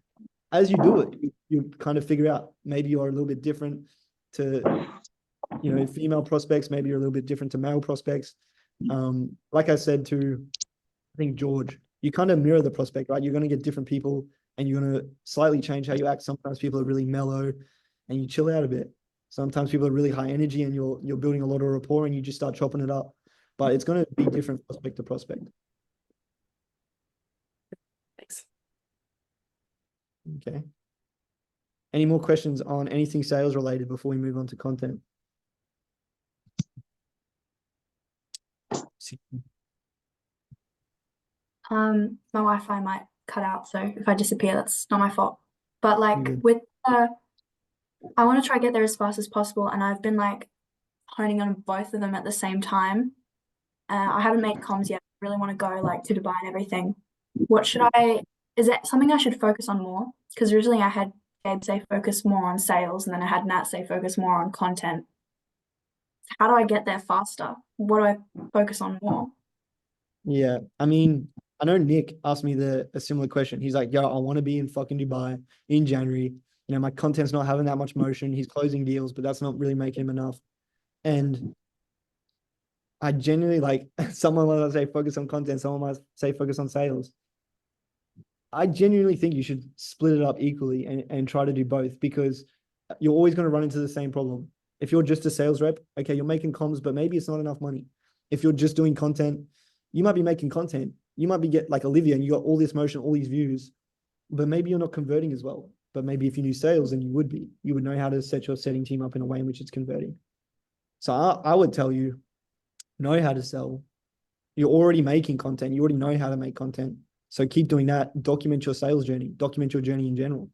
as you do it, you kind of figure out maybe you're a little bit different to, female prospects. Maybe you're a little bit different to male prospects. Like I said to, I think George, you kind of mirror the prospect, right? You're going to get different people and you're going to slightly change how you act. Sometimes people are really mellow and you chill out a bit. Sometimes people are really high energy and you're building a lot of rapport and you just start chopping it up. But it's going to be different prospect to prospect. Thanks. Okay. Any more questions on anything sales related before we move on to content? My Wi-Fi might cut out, so if I disappear, that's not my fault. But like Good. with I want to try to get there as fast as possible, and I've been like honing on both of them at the same time. I haven't made comms yet. I really want to go like to Dubai and everything. What should is it something I should focus on more? Because originally I had Gabe say focus more on sales, and then I had Nat say focus more on content. How do I get there faster? What do I focus on more? Yeah, I mean, I know Nick asked me a similar question. He's like, yo, I want to be in fucking Dubai in January. My content's not having that much motion. He's closing deals, but that's not really making him enough. And I genuinely like someone might say focus on content, someone might say focus on sales. I genuinely think you should split it up equally and try to do both because you're always going to run into the same problem. If you're just a sales rep, okay, you're making comms, but maybe it's not enough money. If you're just doing content, you might be making content. You might be get like Olivia and you got all this motion, all these views, but maybe you're not converting as well. But maybe if you knew sales, then you would know how to set your setting team up in a way in which it's converting. So I would tell you, know how to sell. You're already making content. You already know how to make content. So keep doing that. Document your sales journey. Document your journey in general.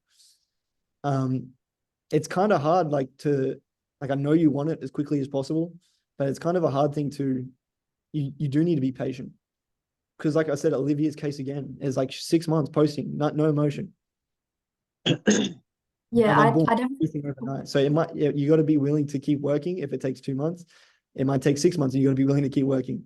It's kind of hard, I know you want it as quickly as possible, but it's kind of a hard thing you do need to be patient. Because like I said, Olivia's case again is like 6 months posting, no emotion. Yeah, And then boom, I definitely everything overnight. So you got to be willing to keep working. If it takes 2 months, it might take 6 months and you got to be willing to keep working.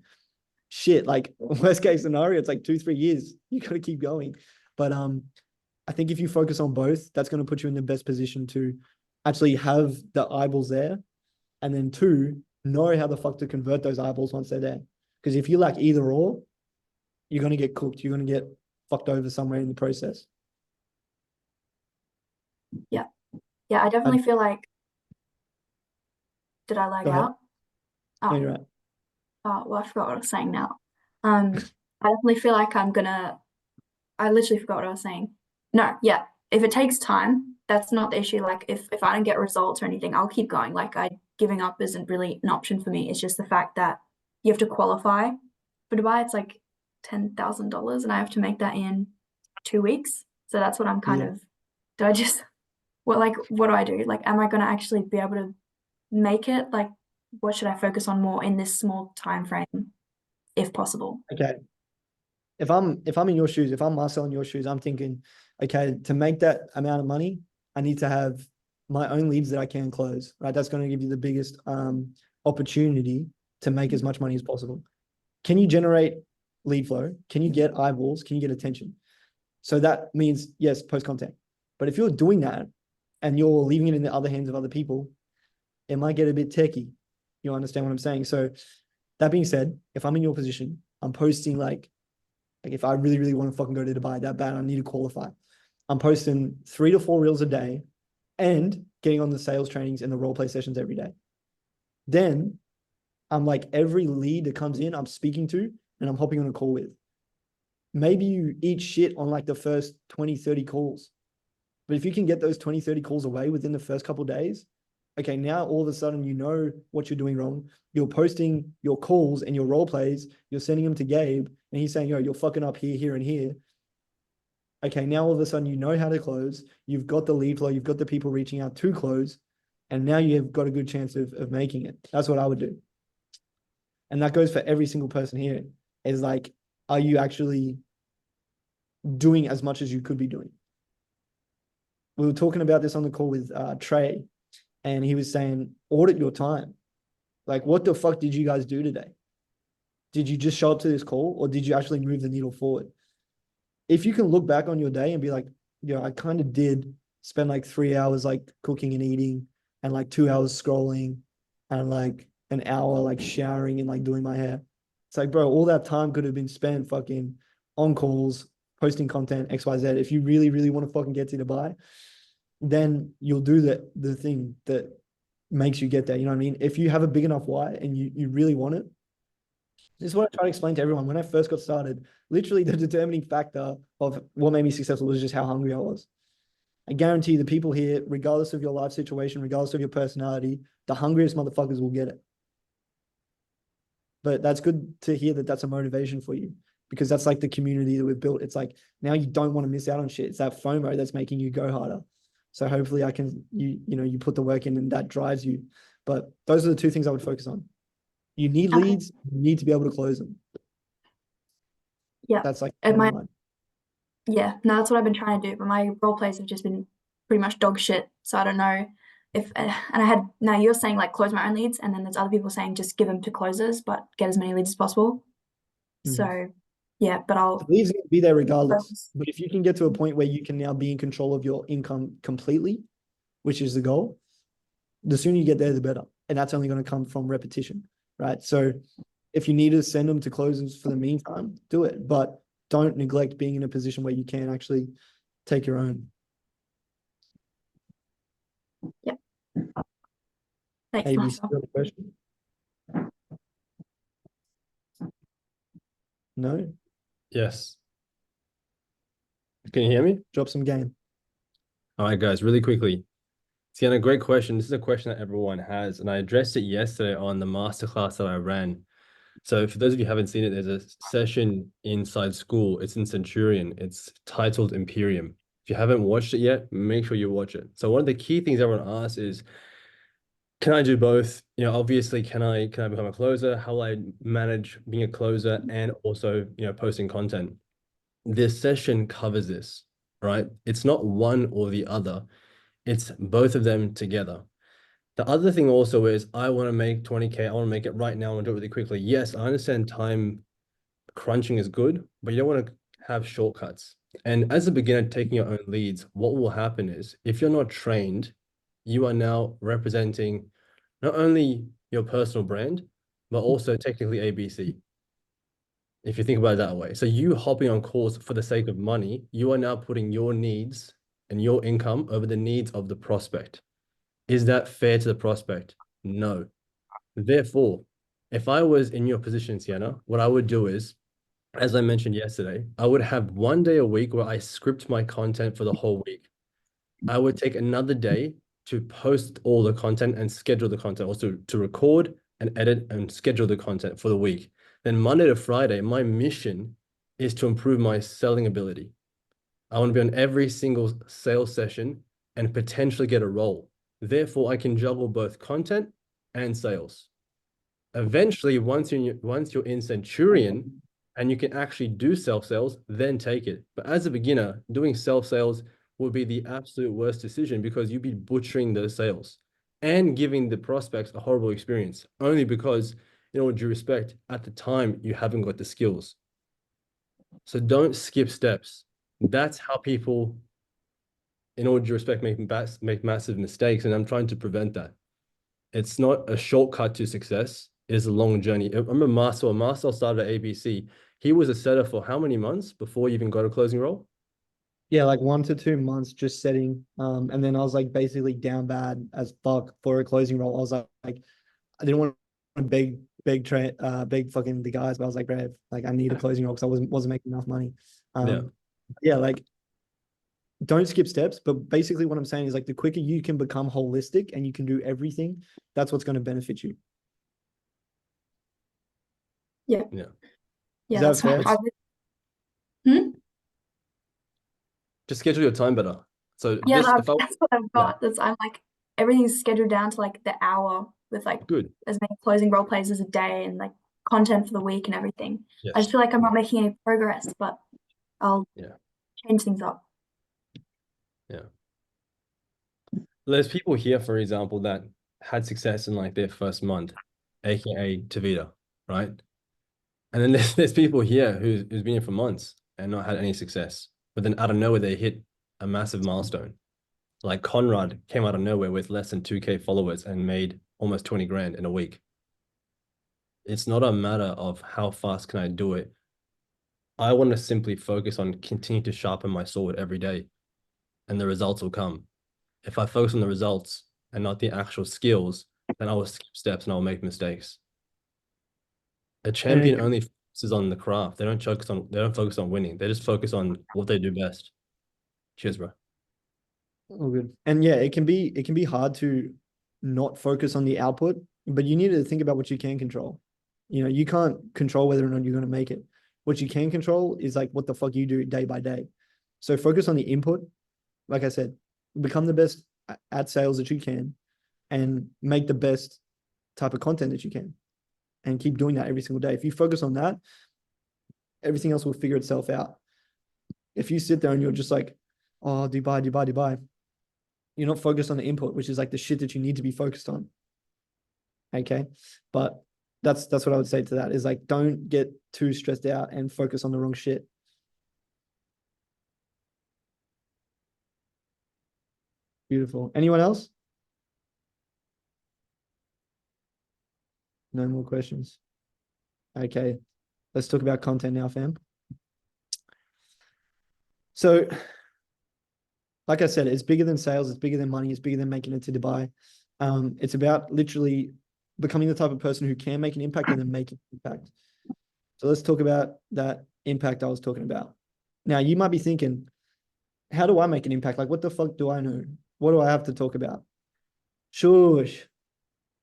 Shit, like worst case scenario, it's like 2-3 years. You got to keep going. But I think if you focus on both, that's going to put you in the best position to actually have the eyeballs there. And then 2, know how the fuck to convert those eyeballs once they're there. Because if you lack either or, you're going to get cooked. You're going to get fucked over somewhere in the process. Yeah, I definitely feel like Did I lag Go ahead. out? No, Oh, you're right. oh, well, I forgot what I was saying now. I definitely feel like I literally forgot what I was saying. No, yeah. If it takes time, that's not the issue. Like if I don't get results or anything, I'll keep going. Like giving up isn't really an option for me. It's just the fact that you have to qualify for Dubai. It's like $10,000 and I have to make that in 2 weeks. So that's what I'm kind of, do I just, what do I do? Like, am I gonna actually be able to make it? Like, what should I focus on more in this small time frame, if possible? Okay. If I'm in your shoes, if I'm Marcel in your shoes, I'm thinking, okay, to make that amount of money, I need to have my own leads that I can close, right? That's going to give you the biggest opportunity to make as much money as possible. Can you generate lead flow? Can you get eyeballs? Can you get attention? So that means, yes, post content. But if you're doing that and you're leaving it in the other hands of other people, it might get a bit techie. You understand what I'm saying? So that being said, if I'm in your position, I'm posting like if I really, really want to fucking go to Dubai that bad, I need to qualify. I'm posting 3 to 4 reels a day and getting on the sales trainings and the role play sessions every day. Then I'm like every lead that comes in, I'm speaking to and I'm hopping on a call with. Maybe you eat shit on like the first 20, 30 calls. But if you can get those 20, 30 calls away within the first couple of days, okay, now all of a sudden you know what you're doing wrong. You're posting your calls and your role plays. You're sending them to Gabe and he's saying, yo, you're fucking up here, here, and here. Okay, now all of a sudden you know how to close. You've got the lead flow. You've got the people reaching out to close. And now you've got a good chance of making it. That's what I would do. And that goes for every single person here is like, are you actually doing as much as you could be doing? We were talking about this on the call with Trey, and he was saying, audit your time. Like, what the fuck did you guys do today? Did you just show up to this call or did you actually move the needle forward? If you can look back on your day and be like, I kind of did spend like 3 hours like cooking and eating and like 2 hours scrolling and like an hour like showering and like doing my hair. It's like, bro, all that time could have been spent fucking on calls, posting content, XYZ. If you really, really want to fucking get to Dubai, then you'll do the thing that makes you get there. You know what I mean? If you have a big enough why and you really want it, this is what I try to explain to everyone. When I first got started, literally the determining factor of what made me successful was just how hungry I was. I guarantee the people here, regardless of your life situation, regardless of your personality, the hungriest motherfuckers will get it. But that's good to hear that that's a motivation for you because that's like the community that we've built. It's like now you don't want to miss out on shit. It's that FOMO that's making you go harder. So hopefully you put the work in and that drives you. But those are the two things I would focus on. You need leads, you need to be able to close them. Yeah. That's like, yeah, no, that's what I've been trying to do. But my role plays have just been pretty much dog shit. So I don't know if, and now you're saying like close my own leads. And then there's other people saying just give them to closers, but get as many leads as possible. So yeah, but the leads are going to be there regardless. But if you can get to a point where you can now be in control of your income completely, which is the goal, the sooner you get there, the better. And that's only going to come from repetition, right? So if you need to send them to closers for the meantime, do it. But don't neglect being in a position where you can actually take your own. Yep. Thanks, ABC, Marcel. you have a question? No? Yes. Can you hear me? Drop some game. All right, guys, really quickly. It's a great question. This is a question that everyone has, and I addressed it yesterday on the masterclass that I ran. So for those of you who haven't seen it, there's a session inside school. It's in Centurion. It's titled Imperium. If you haven't watched it yet, make sure you watch it. So one of the key things everyone asks is, can I do both? Obviously, can I become a closer? How will I manage being a closer and also, posting content? This session covers this, right? It's not one or the other. It's both of them together. The other thing also is I want to make 20K. I want to make it right now. I want to do it really quickly. Yes, I understand time crunching is good, but you don't want to have shortcuts. And as a beginner taking your own leads, what will happen is if you're not trained, you are now representing not only your personal brand, but also technically ABC. If you think about it that way. So you hopping on calls for the sake of money, you are now putting your needs and your income over the needs of the prospect. Is that fair to the prospect? No. Therefore, if I was in your position, Sienna, what I would do is, as I mentioned yesterday, I would have 1 day a week where I script my content for the whole week. I would take another day to post all the content and schedule the content, also to record and edit and schedule the content for the week. Then Monday to Friday, my mission is to improve my selling ability. I want to be on every single sales session and potentially get a role. Therefore, I can juggle both content and sales. Eventually, once you're in Centurion and you can actually do self-sales, then take it. But as a beginner, doing self-sales would be the absolute worst decision because you'd be butchering those sales and giving the prospects a horrible experience, only because, in all due respect, at the time, you haven't got the skills. So don't skip steps. That's how people, in all due respect, make massive mistakes. And I'm trying to prevent that. It's not a shortcut to success. It is a long journey. I remember Marcel started at ABC. He was a setter for how many months before you even got a closing role? Yeah, like 1 to 2 months just setting. And then I was like basically down bad as fuck for a closing role. I was like I didn't want to beg fucking the guys, but I was like, Rev, like I need a closing role because I wasn't making enough money. Yeah, like don't skip steps. But basically what I'm saying is like the quicker you can become holistic and you can do everything, that's what's going to benefit you. Yeah. Yeah. Yeah, that that's fair? Just schedule your time better. So Yeah, just if I that's what I've got. That's I'm like everything's scheduled down to like the hour with like good. as many closing role plays as a day and like content for the week and everything. I Yes. just feel like I'm not making any progress, but I'll change things up. Yeah. There's people here, for example, that had success in like their first month, aka Tavita, right? And then there's people here who's been here for months and not had any success, but then out of nowhere they hit a massive milestone. Like Conrad came out of nowhere with less than 2K followers and made almost 20 grand in a week. It's not a matter of how fast can I do it. I want to simply focus on continue to sharpen my sword every day, and the results will come. If I focus on the results and not the actual skills, then I will skip steps and I'll make mistakes. A champion only focuses on the craft. They don't focus on winning. They just focus on what they do best. Cheers, bro. Oh, good. And yeah, it can be hard to not focus on the output, but you need to think about what you can control. You know, you can't control whether or not you're going to make it. What you can control is like what the fuck you do day by day. So focus on the input. Like I said, become the best at sales that you can and make the best type of content that you can and keep doing that every single day. If you focus on that, everything else will figure itself out. If you sit there and you're just like, oh, Dubai, you're not focused on the input, which is like the shit that you need to be focused on. Okay. But that's what I would say to that is like, don't get too stressed out and focus on the wrong shit. Beautiful. Anyone else? No more questions. Okay. Let's talk about content now, fam. So, like I said, it's bigger than sales. It's bigger than money. It's bigger than making it to Dubai. It's about literally becoming the type of person who can make an impact and then make an impact. So let's talk about that impact I was talking about. Now, you might be thinking, how do I make an impact? Like, what the fuck do I know? What do I have to talk about? Shush,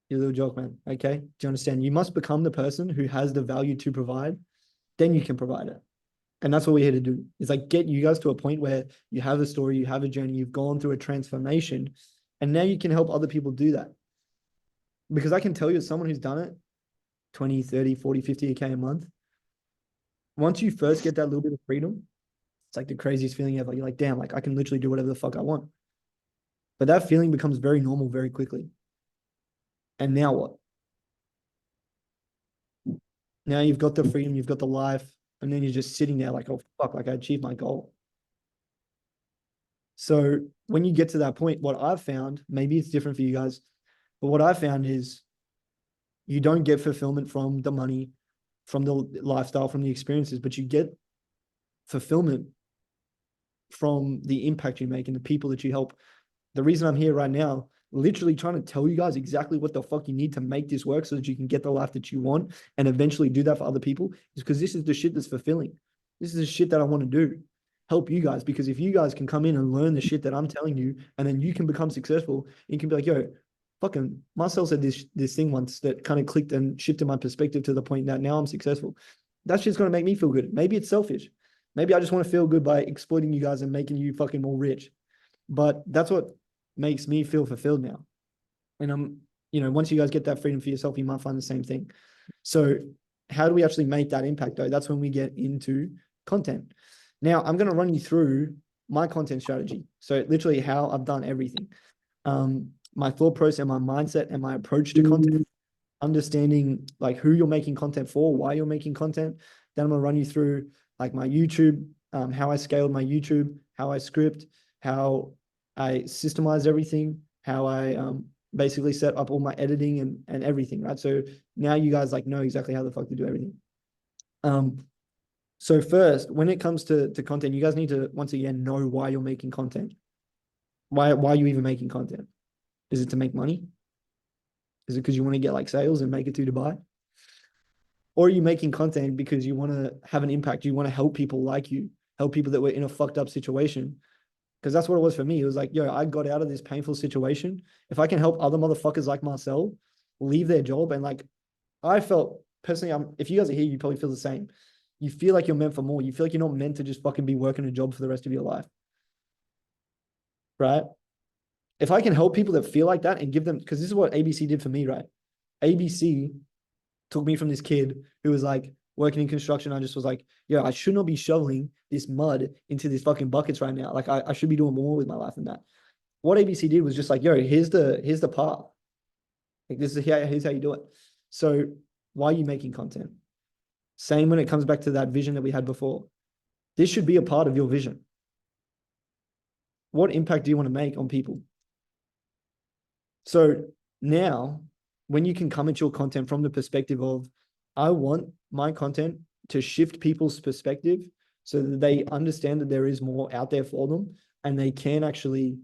you little joke, man. Okay. Do you understand? You must become the person who has the value to provide. Then you can provide it. And that's what we're here to do. Is like get you guys to a point where you have a story, you have a journey, you've gone through a transformation, and now you can help other people do that. Because I can tell you as someone who's done it 20, 30, 40, 50K a month, once you first get that little bit of freedom, it's like the craziest feeling ever. You're like, damn, like I can literally do whatever the fuck I want. But that feeling becomes very normal very quickly. And now what? Now you've got the freedom, you've got the life, and then you're just sitting there like, oh, fuck, like I achieved my goal. So when you get to that point, what I've found, maybe it's different for you guys, but what I found is you don't get fulfillment from the money, from the lifestyle, from the experiences, but you get fulfillment from the impact you make and the people that you help. The reason I'm here right now literally trying to tell you guys exactly what the fuck you need to make this work so that you can get the life that you want and eventually do that for other people, is because this is the shit that's fulfilling. This is the shit that I want to do. Help you guys, because if you guys can come in and learn the shit that I'm telling you, and then you can become successful, you can be like, yo, fucking Marcel said this thing once that kind of clicked and shifted my perspective to the point that now I'm successful. That shit's gonna make me feel good. Maybe it's selfish. Maybe I just want to feel good by exploiting you guys and making you fucking more rich. But that's what makes me feel fulfilled now. And once you guys get that freedom for yourself, you might find the same thing. So how do we actually make that impact though? That's when we get into content. Now I'm going to run you through my content strategy. So literally how I've done everything. My thought process and my mindset and my approach to content, understanding like who you're making content for, why you're making content. Then I'm going to run you through like my YouTube, how I scaled my YouTube, how I script, how I systemize everything, how I basically set up all my editing and everything, right? So now you guys like know exactly how the fuck to do everything. So first, when it comes to content, you guys need to once again know why you're making content. Why are you even making content? Is it to make money? Is it because you want to get like sales and make it to Dubai? Or are you making content because you want to have an impact? You want to help people like you, help people that were in a fucked up situation. Because that's what it was for me. It was like, yo, I got out of this painful situation. If I can help other motherfuckers like Marcel leave their job, and like I felt personally, if you guys are here, you probably feel the same. You feel like you're meant for more. You feel like you're not meant to just fucking be working a job for the rest of your life. Right? If I can help people that feel like that and give them, because this is what ABC did for me, right? ABC took me from this kid who was like working in construction. I just was like, yeah, I should not be shoveling this mud into these fucking buckets right now. Like I should be doing more with my life than that. What ABC did was just like, yo, here's the path. Like here's how you do it. So why are you making content? Same when it comes back to that vision that we had before. This should be a part of your vision. What impact do you want to make on people? So now, when you can come at your content from the perspective of, I want my content to shift people's perspective so that they understand that there is more out there for them and they can actually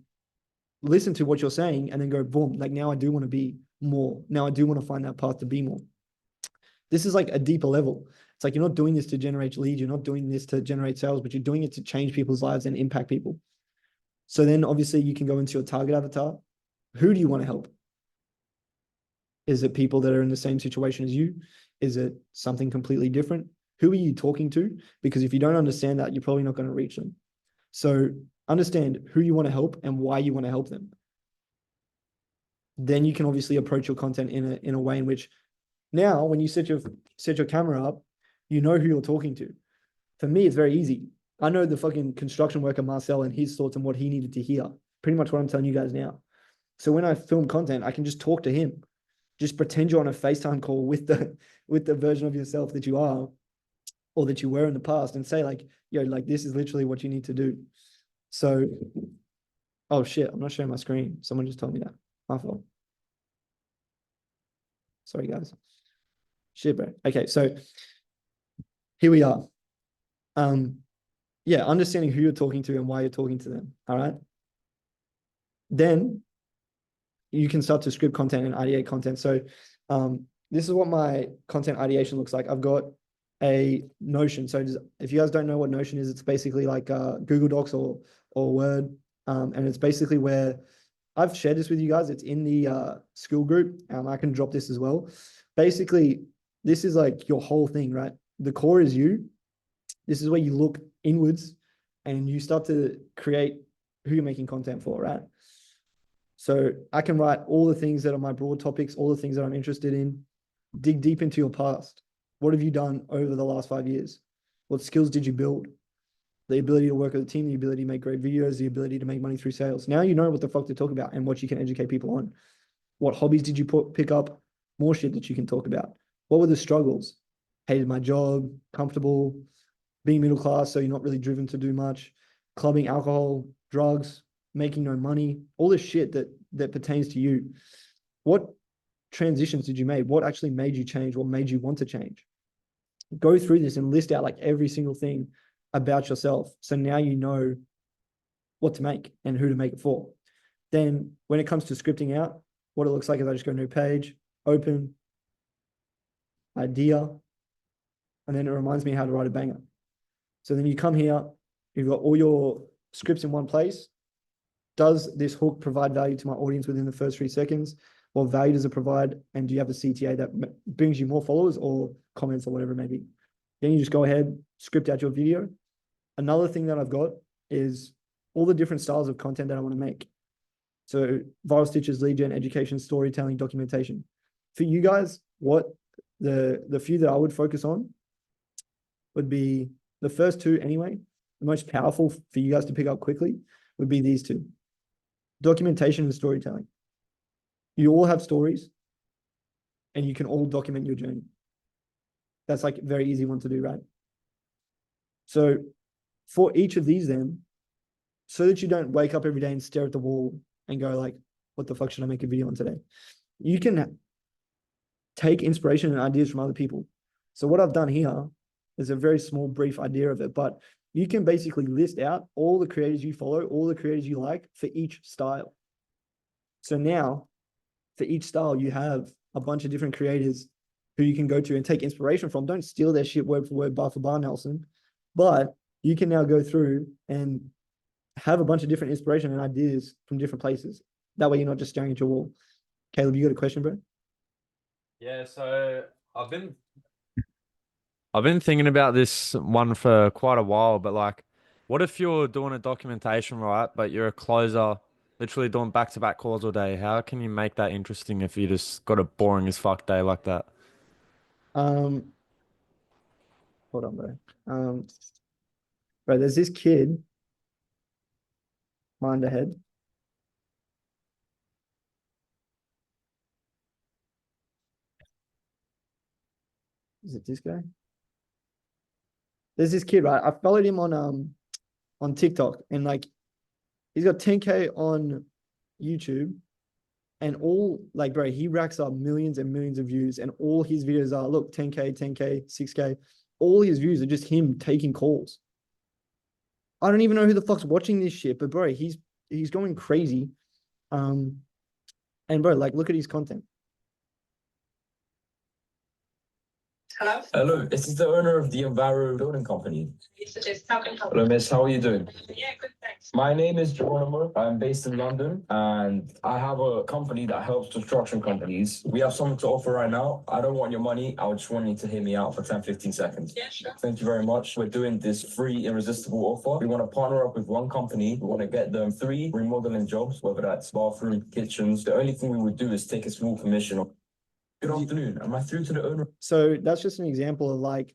listen to what you're saying and then go, boom, like now I do want to be more. Now I do want to find that path to be more. This is like a deeper level. It's like you're not doing this to generate leads. You're not doing this to generate sales, but you're doing it to change people's lives and impact people. So then obviously you can go into your target avatar. Who do you want to help? Is it people that are in the same situation as you? Is it something completely different? Who are you talking to? Because if you don't understand that, you're probably not going to reach them. So understand who you want to help and why you want to help them. Then you can obviously approach your content in a way in which now when you set your camera up, you know who you're talking to. For me, it's very easy. I know the fucking construction worker Marcel and his thoughts and what he needed to hear. Pretty much what I'm telling you guys now. So when I film content, I can just talk to him. Just pretend you're on a FaceTime call with the version of yourself that you are or that you were in the past and say like, yo, like this is literally what you need to do. So, oh shit, I'm not showing my screen. Someone just told me that. My fault. Sorry, guys. Shit, bro. Okay, so here we are. Yeah, understanding who you're talking to and why you're talking to them. All right. Then you can start to script content and ideate content. So this is what my content ideation looks like. I've got a Notion. So if you guys don't know what Notion is, it's basically like Google Docs or Word. And it's basically where I've shared this with you guys. It's in the school group. I can drop this as well. Basically, this is like your whole thing, right? The core is you. This is where you look inwards and you start to create who you're making content for, right? So I can write all the things that are my broad topics, all the things that I'm interested in, dig deep into your past. What have you done over the last 5 years? What skills did you build? The ability to work as a team, the ability to make great videos, the ability to make money through sales. Now you know what the fuck to talk about and what you can educate people on. What hobbies did you pick up? More shit that you can talk about. What were the struggles? Hated my job, comfortable, being middle class, so you're not really driven to do much, clubbing, alcohol, drugs, making no money, all this shit that pertains to you. What transitions did you make? What actually made you change? What made you want to change? Go through this and list out like every single thing about yourself. So now you know what to make and who to make it for. Then when it comes to scripting out, what it looks like is I just go new page, open, idea, and then it reminds me how to write a banger. So then you come here, you've got all your scripts in one place. Does this hook provide value to my audience within the first 3 seconds? What value does it provide? And do you have a CTA that brings you more followers or comments or whatever it may be? Then you just go ahead, script out your video. Another thing that I've got is all the different styles of content that I want to make. So viral stitches, lead gen, education, storytelling, documentation. For you guys, what the few that I would focus on would be the first two anyway. The most powerful for you guys to pick up quickly would be these two: documentation and storytelling. You all have stories and you can all document your journey. That's like a very easy one to do, right? So for each of these then, so that you don't wake up every day and stare at the wall and go like, what the fuck should I make a video on today? You can take inspiration and ideas from other people. So what I've done here is a very small, brief idea of it, but you can basically list out all the creators you follow, all the creators you like for each style. So now for each style, you have a bunch of different creators who you can go to and take inspiration from. Don't steal their shit word for word, bar for bar, Nelson. But you can now go through and have a bunch of different inspiration and ideas from different places. That way you're not just staring at your wall. Caleb, you got a question, bro? Yeah, so I've been thinking about this one for quite a while, but like, what if you're doing a documentation, right? But you're a closer, literally doing back-to-back calls all day. How can you make that interesting if you just got a boring as fuck day like that? Hold on, bro. Bro, there's this kid, mind ahead. Is it this guy? There's this kid, right? I followed him on TikTok, and like he's got 10K on YouTube, and all like, bro, he racks up millions and millions of views, and all his videos are look 10K, 10K, 6K. All his views are just him taking calls. I don't even know who the fuck's watching this shit, but bro, he's going crazy. And bro, like look at his content. Hello? Hello, this is the owner of the Enviro Building Company. Hello, miss, how are you doing? Yeah, good, thanks. My name is Geronimo. I'm based in London, and I have a company that helps construction companies. We have something to offer right now. I don't want your money. I just want you to hear me out for 10, 15 seconds. Yeah, sure. Thank you very much. We're doing this free irresistible offer. We want to partner up with one company. We want to get them 3 remodeling jobs, whether that's bathroom, kitchens. The only thing we would do is take a small commission. Good afternoon. Am I through to the owner? So that's just an example of like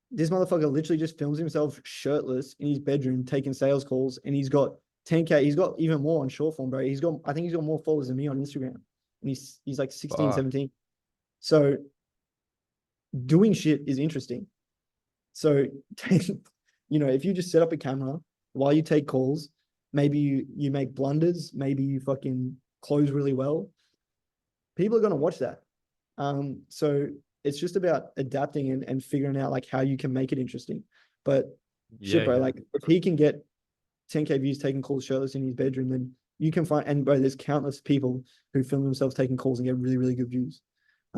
this motherfucker literally just films himself shirtless in his bedroom taking sales calls, and he's got 10K. He's got even more on short form, bro. I think he's got more followers than me on Instagram, and he's like 16, Wow. 17. So doing shit is interesting. So if you just set up a camera while you take calls, maybe you make blunders, maybe you fucking close really well, people are gonna watch that. So it's just about adapting and figuring out like how you can make it interesting. But shit, bro, like if he can get 10K views taking calls shirtless in his bedroom, then you can find, and bro, there's countless people who film themselves taking calls and get really, really good views.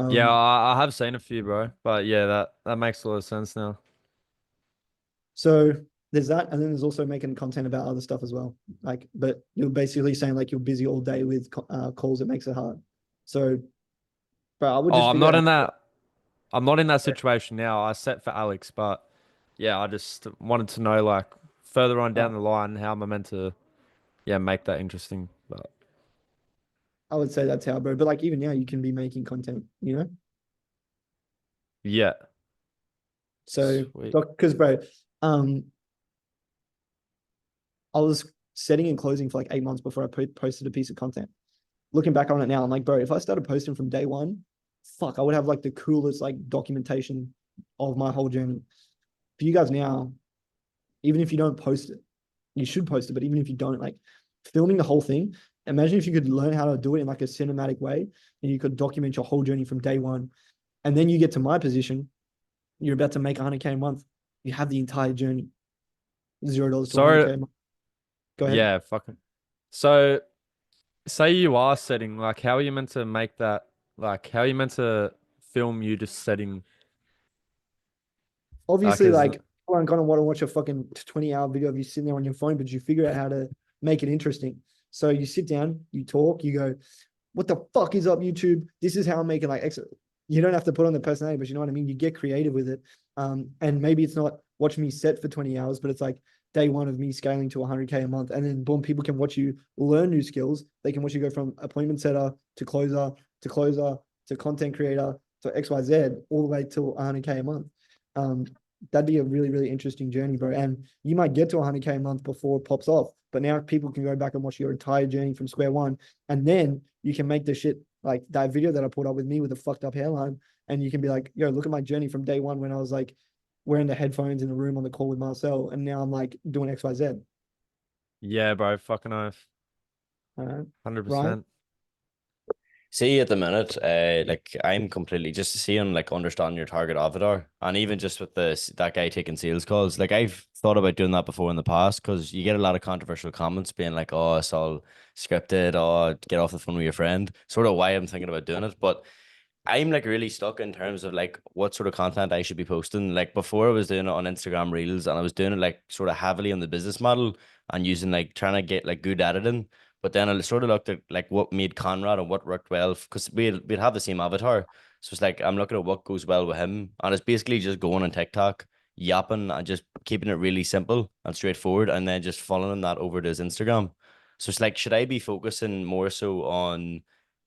Yeah, I have seen a few, bro. But yeah, that makes a lot of sense now. So there's that, and then there's also making content about other stuff as well. Like, but you're basically saying like you're busy all day with calls, it makes it hard. So, bro, I would just I'm figure not out in that. I'm not in that situation now. I set for Alex, but yeah, I just wanted to know like further on down the line how am I meant to, make that interesting. But I would say that's how, bro. But like even now, you can be making content, yeah, So, Sweet. because bro, I was setting and closing for like 8 months before I posted a piece of content. Looking back on it now, I'm like, bro, if I started posting from day one, fuck, I would have like the coolest like documentation of my whole journey. For you guys now, even if you don't post it, you should post it, but even if you don't, like filming the whole thing, imagine if you could learn how to do it in like a cinematic way and you could document your whole journey from day one. And then you get to my position, you're about to make 100K a month. You have the entire journey. $0 to Sorry. 100K a month. Go ahead. Yeah, fucking. So say you are setting, like, how are you meant to make that? Like, how are you meant to film you just setting? Obviously, is- like people aren't gonna want to watch a fucking 20-hour video of you sitting there on your phone, but you figure out how to make it interesting. So you sit down, you talk, you go, what the fuck is up, YouTube? This is how I'm making like extra. You don't have to put on the personality, but you know what I mean? You get creative with it. And maybe it's not watch me set for 20 hours, but it's like day one of me scaling to 100K a month. And then boom, people can watch you learn new skills. They can watch you go from appointment setter to closer to closer to content creator to XYZ all the way to 100K a month. That'd be a really, really interesting journey, bro. And you might get to 100K a month before it pops off. But now people can go back and watch your entire journey from square one. And then you can make the shit like that video that I put up with me with a fucked up hairline. And you can be like, yo, look at my journey from day one when I was like wearing the headphones in the room on the call with Marcel. And now I'm like doing XYZ. Yeah, bro, fucking oath. Ryan? 100%. See, at the minute, like I'm completely just seeing like understanding your target avatar, and even just with that guy taking sales calls, like I've thought about doing that before in the past because you get a lot of controversial comments being like, "Oh, it's all scripted," "Oh, get off the phone with your friend." Sort of why I'm thinking about doing it, but I'm like really stuck in terms of like what sort of content I should be posting. Like before, I was doing it on Instagram Reels, and I was doing it like sort of heavily on the business model and using like trying to get like good editing. But then I sort of looked at like what made Conrad and what worked well because we'd have the same avatar. So it's like I'm looking at what goes well with him, and it's basically just going on TikTok, yapping, and just keeping it really simple and straightforward, and then just following that over to his Instagram. So it's like, should I be focusing more so on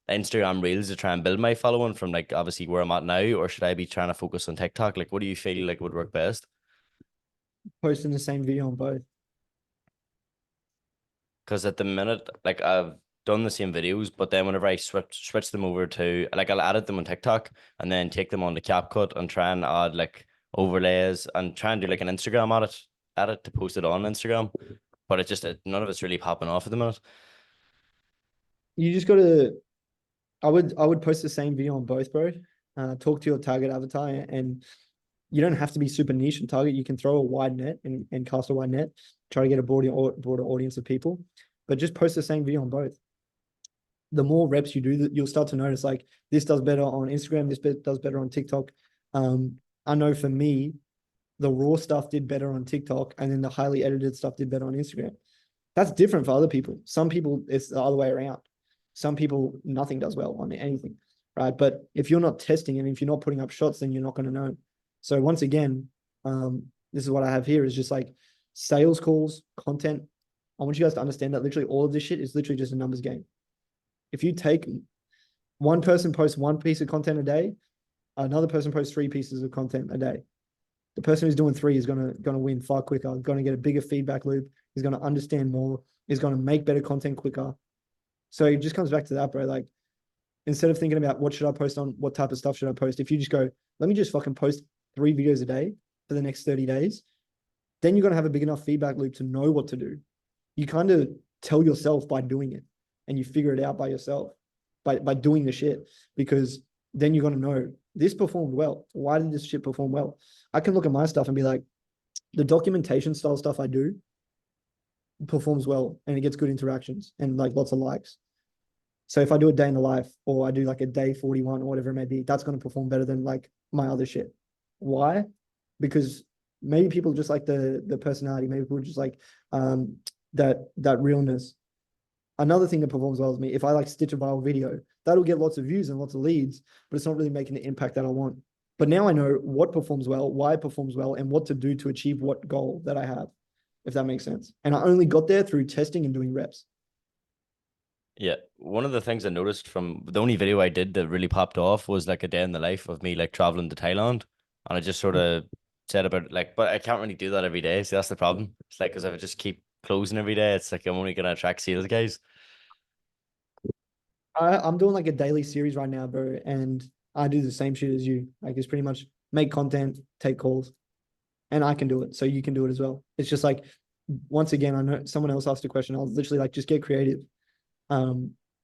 Instagram Reels to try and build my following from like obviously where I'm at now, or should I be trying to focus on TikTok? Like, what do you feel like would work best? Posting the same video on both. Because at the minute, like I've done the same videos, but then whenever I switch them over to like I'll edit them on TikTok and then take them on the CapCut and try and add like overlays and try and do like an Instagram edit to post it on Instagram. But it just none of it's really popping off at the minute. You just gotta I would post the same video on both, bro. Talk to your target avatar, and you don't have to be super niche and target. You can throw a wide net and cast a wide net, try to get a broader audience of people, but just post the same video on both. The more reps you do, you'll start to notice like this does better on Instagram, this does better on TikTok. I know for me, the raw stuff did better on TikTok, and then the highly edited stuff did better on Instagram. That's different for other people. Some people, it's the other way around. Some people, nothing does well on anything, right? But if you're not testing and if you're not putting up shots, then you're not going to know. So once again, this is what I have here is just like sales calls, content. I want you guys to understand that literally all of this shit is literally just a numbers game. If you take one person posts one piece of content a day, another person posts 3 pieces of content a day. The person who's doing 3 is gonna win far quicker, gonna get a bigger feedback loop, is gonna understand more, is gonna make better content quicker. So it just comes back to that, bro. Like instead of thinking about what should I post on, what type of stuff should I post, if you just go, let me just fucking post 3 videos a day for the next 30 days, then you're gonna have a big enough feedback loop to know what to do. You kind of tell yourself by doing it, and you figure it out by yourself by doing the shit, because then you're gonna know this performed well. Why did this shit perform well? I can look at my stuff and be like, the documentation style stuff I do performs well and it gets good interactions and like lots of likes. So if I do a day in the life or I do like a day 41 or whatever it may be, that's going to perform better than like my other shit. Why? Because maybe people just like the personality, maybe people just like that realness. Another thing that performs well with me, if I like stitch a viral video, that'll get lots of views and lots of leads, but it's not really making the impact that I want. But now I know what performs well, why it performs well, and what to do to achieve what goal that I have, if that makes sense. And I only got there through testing and doing reps. Yeah, one of the things I noticed from the only video I did that really popped off was like a day in the life of me like traveling to Thailand, and I just sort of said about like, but I can't really do that every day, so that's the problem. It's like because if I just keep closing every day, it's like I'm only gonna attract sales guys. I'm doing like a daily series right now, bro, and I do the same shit as you. Like it's pretty much make content, take calls, and I can do it, so you can do it as well. It's just like, once again, I know someone else asked a question. I was literally like, just get creative.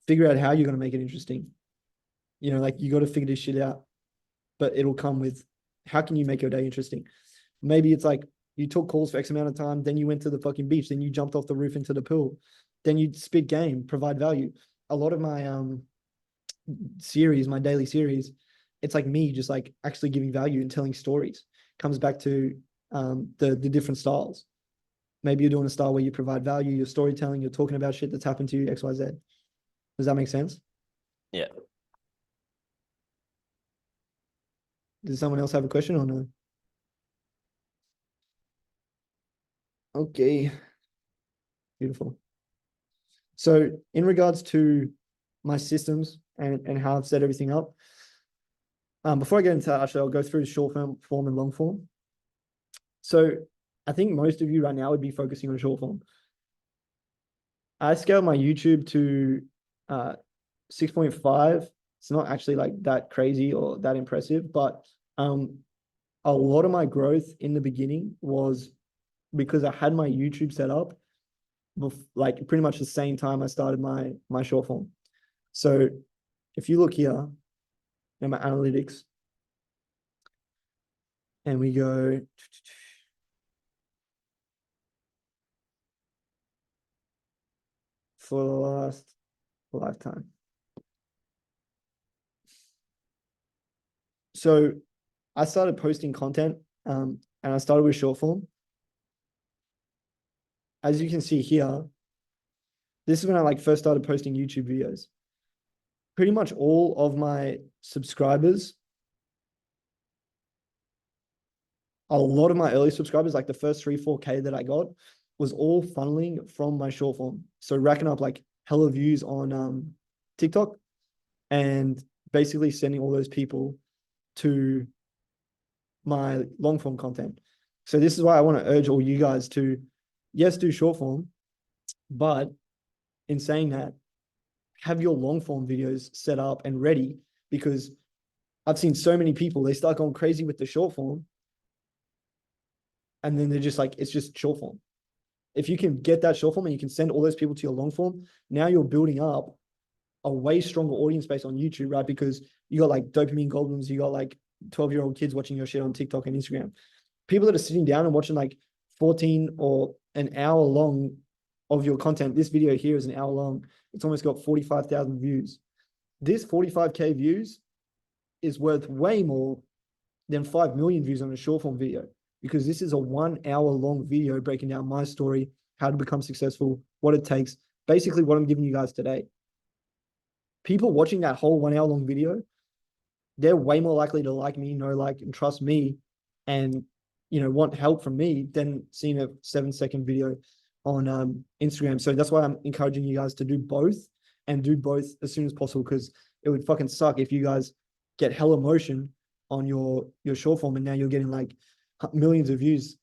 Figure out how you're going to make it interesting. You know, like you got to figure this shit out, but it'll come with how can you make your day interesting? Maybe it's like you took calls for X amount of time, then you went to the fucking beach, then you jumped off the roof into the pool, then you spit game, provide value. a lot of my series, my daily series, it's like me just like actually giving value and telling stories. Comes back to the different styles. Maybe you're doing a style where you provide value, you're storytelling, you're talking about shit that's happened to you, XYZ. Does that make sense? Yeah. Does someone else have a question or no? Okay. Beautiful. So in regards to my systems and how I've set everything up, before I get into that, actually, I'll go through the short form and long form. So I think most of you right now would be focusing on short form. I scaled my YouTube to 6.5. It's not actually like that crazy or that impressive, but a lot of my growth in the beginning was because I had my YouTube set up like pretty much the same time I started my short form. So if you look here in my analytics and we go for the last lifetime. So I started posting content and I started with short form. As you can see here, this is when I like first started posting YouTube videos. Pretty much all of my subscribers, a lot of my early subscribers, like the first 3-4K that I got, was all funneling from my short form. So racking up like hella views on TikTok and basically sending all those people to my long form content. So this is why I want to urge all you guys to, yes, do short form, but in saying that, have your long form videos set up and ready, because I've seen so many people, they start going crazy with the short form and then they're just like, it's just short form. If you can get that short form and you can send all those people to your long form, now you're building up a way stronger audience base on YouTube, right? Because you got like dopamine goblins, you got like 12-year-old kids watching your shit on TikTok and Instagram. People that are sitting down and watching like 14 or an hour long of your content. This video here is an hour long. It's almost got 45,000 views. This 45K views is worth way more than 5 million views on a short form video, because this is a 1 hour long video breaking down my story, how to become successful, what it takes, basically what I'm giving you guys today. People watching that whole 1 hour long video, they're way more likely to like me, know, like, and trust me, and, you know, want help from me than seeing a 7-second video on Instagram. So that's why I'm encouraging you guys to do both, and do both as soon as possible, because it would fucking suck if you guys get hella motion on your short form and now you're getting like millions of views.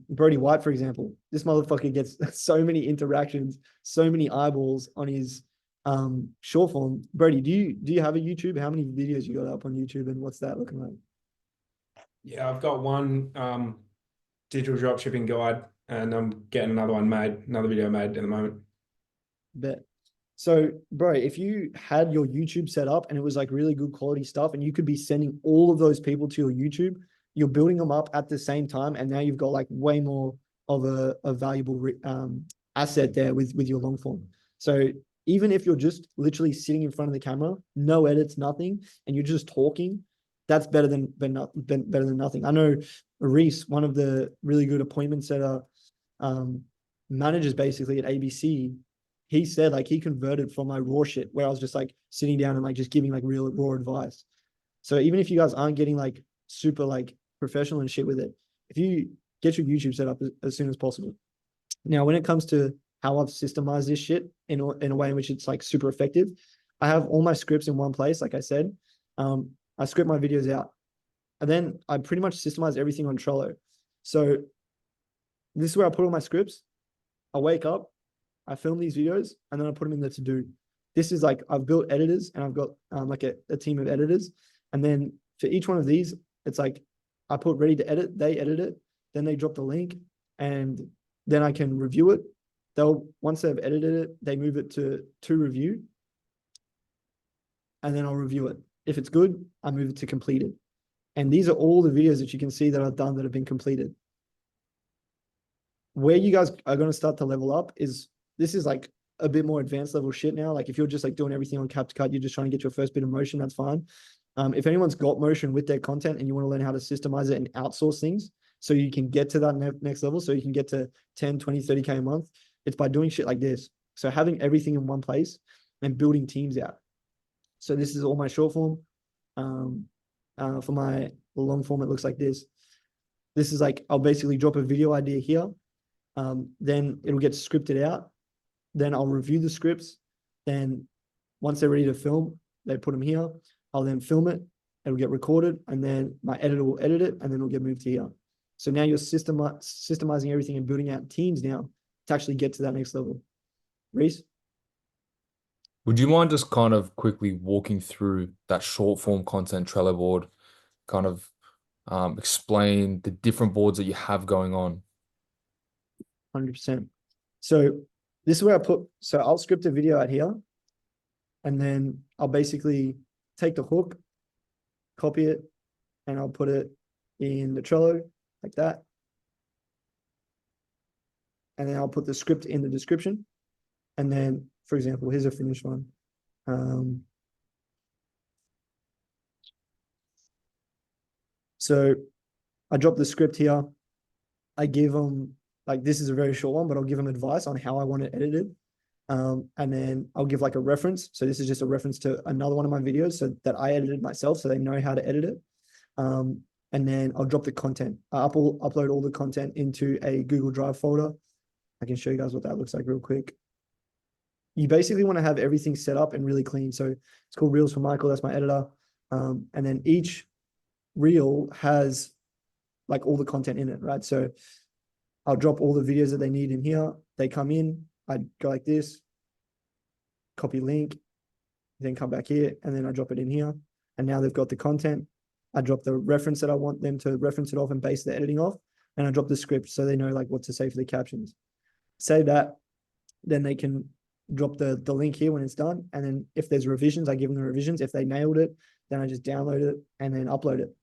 Brody White, for example, this motherfucker gets so many interactions, so many eyeballs on his short form. Brody, do you have a YouTube? How many videos you got up on YouTube and what's that looking like? Yeah, I've got one digital dropshipping guide, and I'm getting another one made, another video made at the moment. Bet. So, bro, if you had your YouTube set up and it was like really good quality stuff, and you could be sending all of those people to your YouTube, you're building them up at the same time, and now you've got like way more of a valuable asset there with your long form. So even if you're just literally sitting in front of the camera, no edits, nothing, and you're just talking, that's better than nothing. I know Reese, one of the really good appointment setter managers basically at ABC, he said like he converted from my raw shit where I was just like sitting down and like just giving like real raw advice. So even if you guys aren't getting like super like professional and shit with it, if you get your YouTube set up as soon as possible. Now, when it comes to how I've systemized this shit in a way in which it's like super effective, I have all my scripts in one place. Like I said, I script my videos out, and then I pretty much systemize everything on Trello. So this is where I put all my scripts. I wake up, I film these videos, and then I put them in the to-do. This is like, I've built editors, and I've got like a team of editors. And then for each one of these, it's like, I put ready to edit, they edit it, then they drop the link, and then I can review it. Once they've edited it, they move it to review, and then I'll review it. If it's good, I move it to completed. And these are all the videos that you can see that I've done that have been completed. Where you guys are going to start to level up is, this is like a bit more advanced level shit now. Like if you're just like doing everything on CapCut, you're just trying to get your first bit of motion, that's fine. If anyone's got motion with their content and you want to learn how to systemize it and outsource things so you can get to that next level, so you can get to 10, 20, 30K a month, it's by doing shit like this. So having everything in one place and building teams out. So this is all my short form. For my long form, it looks like this. This is like, I'll basically drop a video idea here. Then it'll get scripted out. Then I'll review the scripts. Then once they're ready to film, they put them here. I'll then film it. It'll get recorded. And then my editor will edit it. And then it'll get moved to here. So now you're systemizing everything and building out teams now to actually get to that next level. Reese? Would you mind just kind of quickly walking through that short form content Trello board, kind of explain the different boards that you have going on? 100%. So this is where I put, so I'll script a video out here and then I'll basically take the hook, copy it, and I'll put it in the Trello like that. And then I'll put the script in the description. And then, for example, here's a finished one. So I drop the script here. I give them, like, this is a very short one, but I'll give them advice on how I want it edited. And then I'll give like a reference. So this is just a reference to another one of my videos so that I edited myself so they know how to edit it. And then I'll drop the content. I upload all the content into a Google Drive folder. I can show you guys what that looks like real quick. You basically want to have everything set up and really clean. So it's called Reels for Michael. That's my editor. And then each reel has like all the content in it, right? So I'll drop all the videos that they need in here. They come in, I go like this, copy link, then come back here, and then I drop it in here. And now they've got the content. I drop the reference that I want them to reference it off and base the editing off. And I drop the script so they know like what to say for the captions. Say that, then they can drop the link here when it's done. And then if there's revisions, I give them the revisions. If they nailed it, then I just download it and then upload it.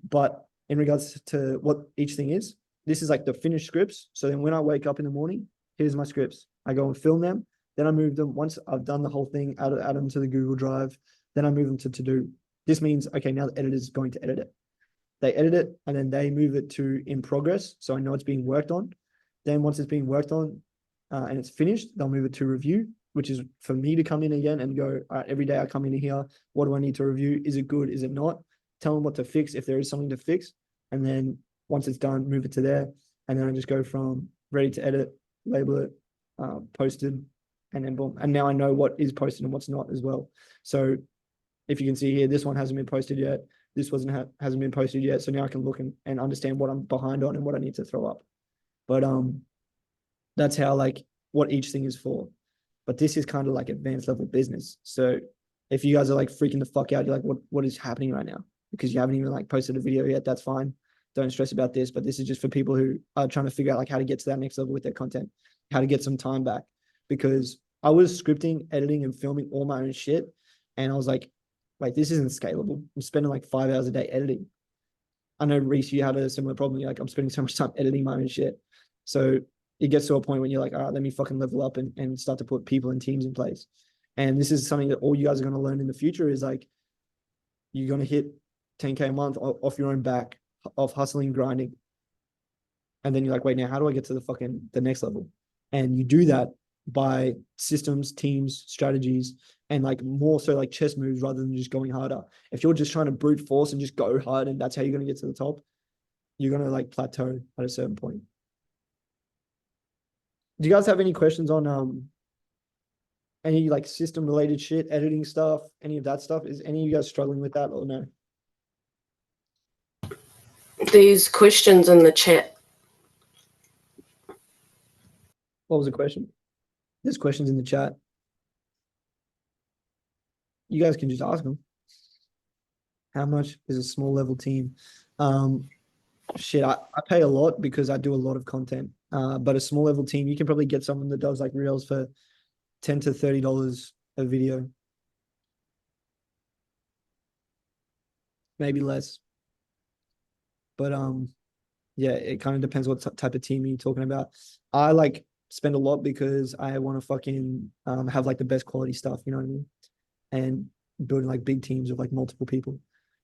But in regards to what each thing is, this is like the finished scripts. So then when I wake up in the morning, here's my scripts. I go and film them. Then I move them. Once I've done the whole thing, add them to the Google Drive. Then I move them to do. This means, okay, now the editor is going to edit it. They edit it and then they move it to in progress. So I know it's being worked on. Then once it's being worked on and it's finished, they'll move it to review, which is for me to come in again and go, all right, every day I come in here, what do I need to review? Is it good? Is it not? Tell them what to fix if there is something to fix. And then once it's done, move it to there. And then I just go from ready to edit, label it, posted, and then boom. And now I know what is posted and what's not as well. So if you can see here, this one hasn't been posted yet. This hasn't been posted yet. So now I can look and understand what I'm behind on and what I need to throw up. But that's how like what each thing is for. But this is kind of like advanced level business. So if you guys are like freaking the fuck out, you're like, what is happening right now? Because you haven't even like posted a video yet, that's fine. Don't stress about this. But this is just for people who are trying to figure out like how to get to that next level with their content, how to get some time back. Because I was scripting, editing, and filming all my own shit. And I was like, this isn't scalable. I'm spending like 5 hours a day editing. I know, Reese, you had a similar problem. You're like, I'm spending so much time editing my own shit. So it gets to a point when you're like, all right, let me fucking level up and start to put people and teams in place. And this is something that all you guys are going to learn in the future is like, you're going to hit 10K a month off your own back, of hustling, grinding. And then you're like, wait, now how do I get to the next level? And you do that by systems, teams, strategies, and like more so like chess moves rather than just going harder. If you're just trying to brute force and just go hard and that's how you're going to get to the top, you're going to like plateau at a certain point. Do you guys have any questions on any like system related shit, editing stuff, any of that stuff? Is any of you guys struggling with that or no? These questions in the chat. What was the question? There's questions in the chat. You guys can just ask them. How much is a small level team? Shit, I pay a lot because I do a lot of content. But a small level team, you can probably get someone that does like reels for $10 to $30 a video. Maybe less. But yeah, it kind of depends what type of team you're talking about. I like spend a lot because I want to fucking have like the best quality stuff, you know what I mean? And building like big teams of like multiple people.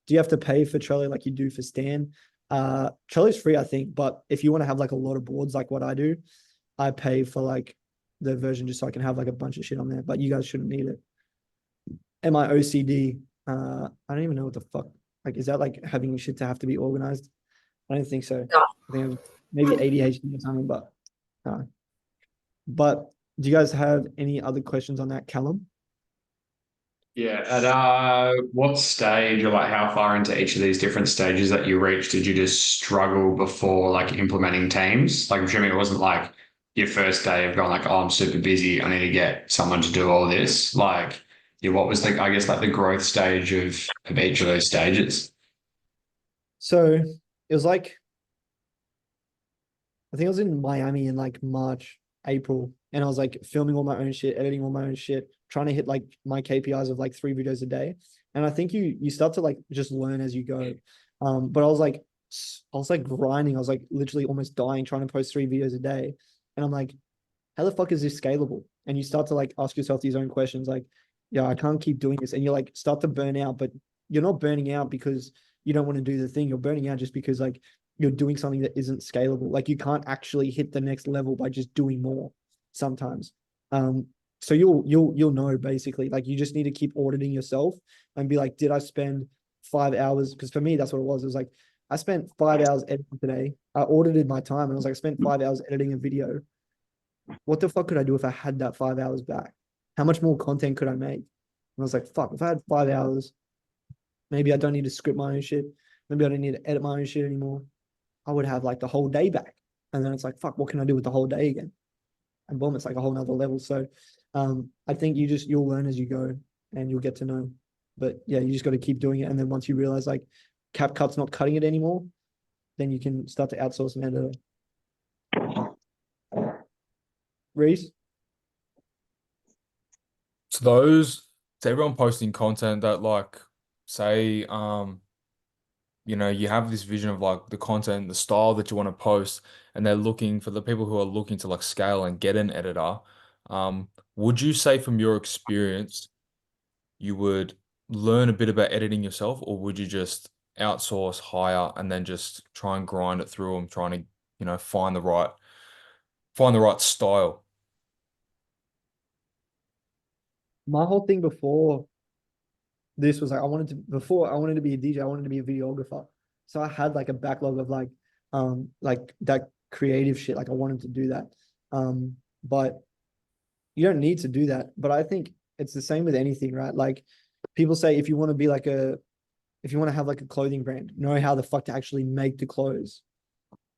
Do you have to pay for Trello like you do for Stan? Trello's free, I think, but if you want to have like a lot of boards like what I do, I pay for like the version just so I can have like a bunch of shit on there, but you guys shouldn't need it. Am I OCD? I don't even know what the fuck. Like, is that like having shit to have to be organized? I don't think so. I think I'm maybe ADHD or something, but but do you guys have any other questions on that, Callum? Yeah. At what stage or like how far into each of these different stages that you reached did you just struggle before like implementing teams? Like I'm assuming it wasn't like your first day of going like, oh, I'm super busy. I need to get someone to do all this. Like, yeah, what was the, I guess, like the growth stage of each of those stages? So it was like, I think I was in Miami in like March, April, and I was like filming all my own shit, editing all my own shit, trying to hit like my KPIs of like 3 videos a day. And I think you start to like just learn as you go. But I was like grinding. I was like literally almost dying trying to post 3 videos a day. And I'm like, how the fuck is this scalable? And you start to like ask yourself these own questions, like, yeah, I can't keep doing this. And you like start to burn out, but you're not burning out because you don't want to do the thing. You're burning out just because like you're doing something that isn't scalable. Like you can't actually hit the next level by just doing more sometimes. So you'll know basically, like you just need to keep auditing yourself and be like, did I spend 5 hours? Because for me, that's what it was. It was like, I spent 5 hours editing today. I audited my time and I was like, I spent 5 hours editing a video. What the fuck could I do if I had that 5 hours back? How much more content could I make? And I was like, fuck, if I had 5 hours, maybe I don't need to script my own shit. Maybe I don't need to edit my own shit anymore. I would have like the whole day back. And then it's like, fuck, what can I do with the whole day again? And boom, it's like a whole nother level. So I think you'll learn as you go and you'll get to know. But yeah, you just got to keep doing it. And then once you realize like CapCut's not cutting it anymore, then you can start to outsource an editor. Reese? To everyone posting content that like say you know, you have this vision of like the content, the style that you want to post, and they're looking for the people who are looking to like scale and get an editor. Would you say from your experience, you would learn a bit about editing yourself, or would you just outsource, hire, and then just try and grind it through them, trying to, you know, find the right style? My whole thing before this was like I wanted to be a DJ, I wanted to be a videographer. So I had like a backlog of like that creative shit. Like I wanted to do that. But you don't need to do that. But I think it's the same with anything, right? Like people say if you want to have like a clothing brand, know how the fuck to actually make the clothes.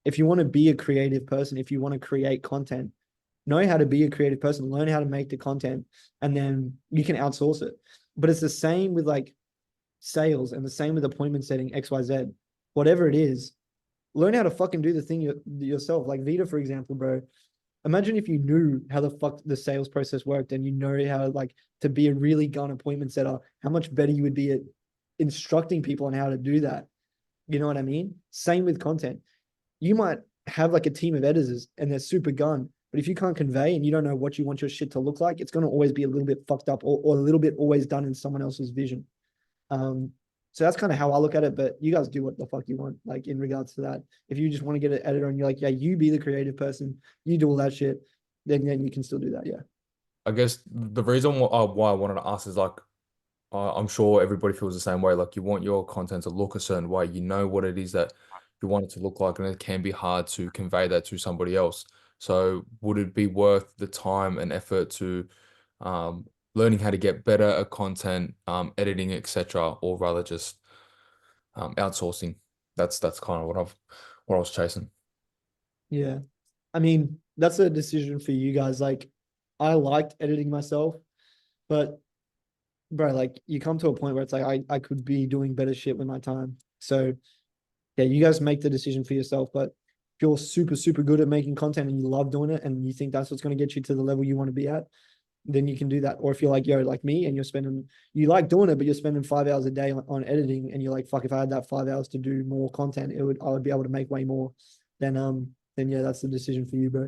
If you want to be a creative person, if you want to create content, know how to be a creative person, learn how to make the content, and then you can outsource it. But it's the same with like sales and the same with appointment setting, XYZ, whatever it is, learn how to fucking do the thing yourself. Like Vita, for example, bro. Imagine if you knew how the fuck the sales process worked and you know how like to be a really gun appointment setter, how much better you would be at instructing people on how to do that. You know what I mean? Same with content. You might have like a team of editors and they're super gun, but if you can't convey and you don't know what you want your shit to look like, it's going to always be a little bit fucked up or a little bit always done in someone else's vision. So that's kind of how I look at it, but you guys do what the fuck you want, like in regards to that. If you just want to get an editor and you're like, yeah, you be the creative person, you do all that shit, then you can still do that. Yeah. I guess the reason why I wanted to ask is like, I'm sure everybody feels the same way. Like you want your content to look a certain way. You know what it is that you want it to look like, and it can be hard to convey that to somebody else. So would it be worth the time and effort to learning how to get better at content, editing, etc., or rather just outsourcing? That's kind of what I was chasing. Yeah. I mean, that's a decision for you guys. Like, I liked editing myself, but bro, like you come to a point where it's like I could be doing better shit with my time. So yeah, you guys make the decision for yourself. But if you're super, super good at making content and you love doing it and you think that's what's going to get you to the level you want to be at, then you can do that. Or if you're like, yo, like me, and you like doing it, but you're spending 5 hours a day on editing, and you're like, fuck, if I had that 5 hours to do more content, I would be able to make way more. Then yeah, that's the decision for you, bro.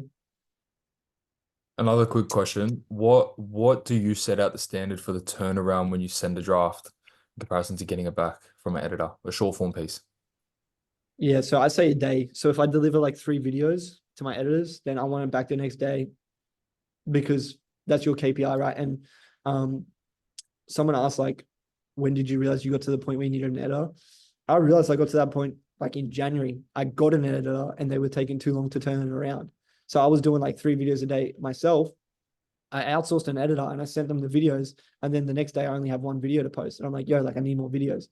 Another quick question. What do you set out the standard for the turnaround when you send a draft in comparison to getting it back from an editor, a short form piece? Yeah, so I say a day. So if I deliver like 3 videos to my editors, then I want it back the next day because that's your KPI, right? And someone asked like, when did you realize you got to the point where you needed an editor? I realized I got to that point like in January. I got an editor and they were taking too long to turn it around. So I was doing like 3 videos a day myself. I outsourced an editor and I sent them the videos. And then the next day I only have 1 video to post. And I'm like, yo, like I need more videos.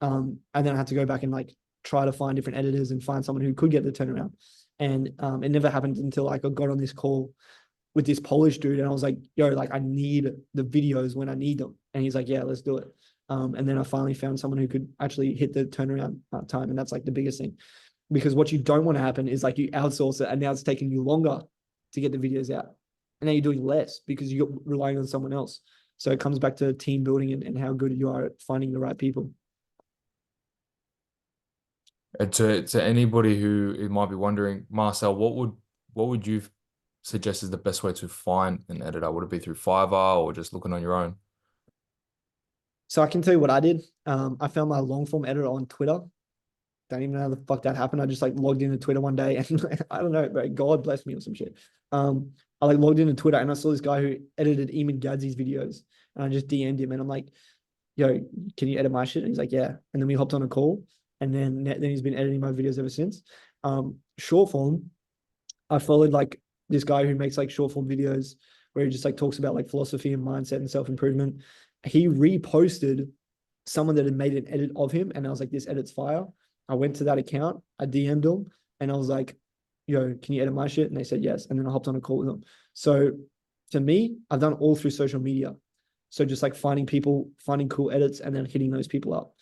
And then I had to go back and like try to find different editors and find someone who could get the turnaround. And it never happened until like I got on this call with this Polish dude and I was like, yo, like I need the videos when I need them. And he's like, yeah, let's do it. And then I finally found someone who could actually hit the turnaround time. And that's like the biggest thing. Because what you don't want to happen is like you outsource it and now it's taking you longer to get the videos out. And now you're doing less because you're relying on someone else. So it comes back to team building and how good you are at finding the right people. And to anybody who might be wondering, Marcel, what would you suggest is the best way to find an editor? Would it be through Fiverr or just looking on your own? So I can tell you what I did. I found my long form editor on Twitter. Don't even know how the fuck that happened. I just like logged into Twitter one day and I don't know, bro, God bless me or some shit. I like logged into Twitter and I saw this guy who edited Eamon Gadzi's videos and I just DM'd him and I'm like, yo, can you edit my shit? And he's like, yeah. And then we hopped on a call and then he's been editing my videos ever since. Short form, I followed like this guy who makes like short form videos where he just like talks about like philosophy and mindset and self-improvement. He reposted someone that had made an edit of him and I was like, this edit's fire. I went to that account, I DM'd them and I was like, yo, can you edit my shit? And they said yes. And then I hopped on a call with them. So to me, I've done all through social media. So just like finding people, finding cool edits and then hitting those people up.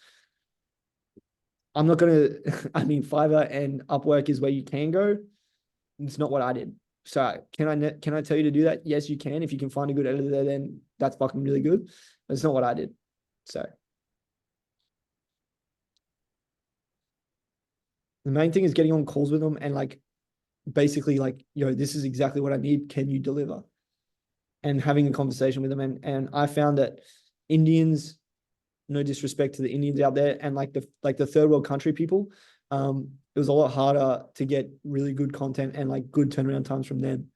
I'm not going to, I mean, Fiverr and Upwork is where you can go. It's not what I did. So can I tell you to do that? Yes, you can. If you can find a good editor there, then that's fucking really good. But it's not what I did. So the main thing is getting on calls with them and like basically like, yo, this is exactly what I need. Can you deliver? And having a conversation with them. And I found that Indians, no disrespect to the Indians out there, and like the third world country people, it was a lot harder to get really good content and like good turnaround times from them.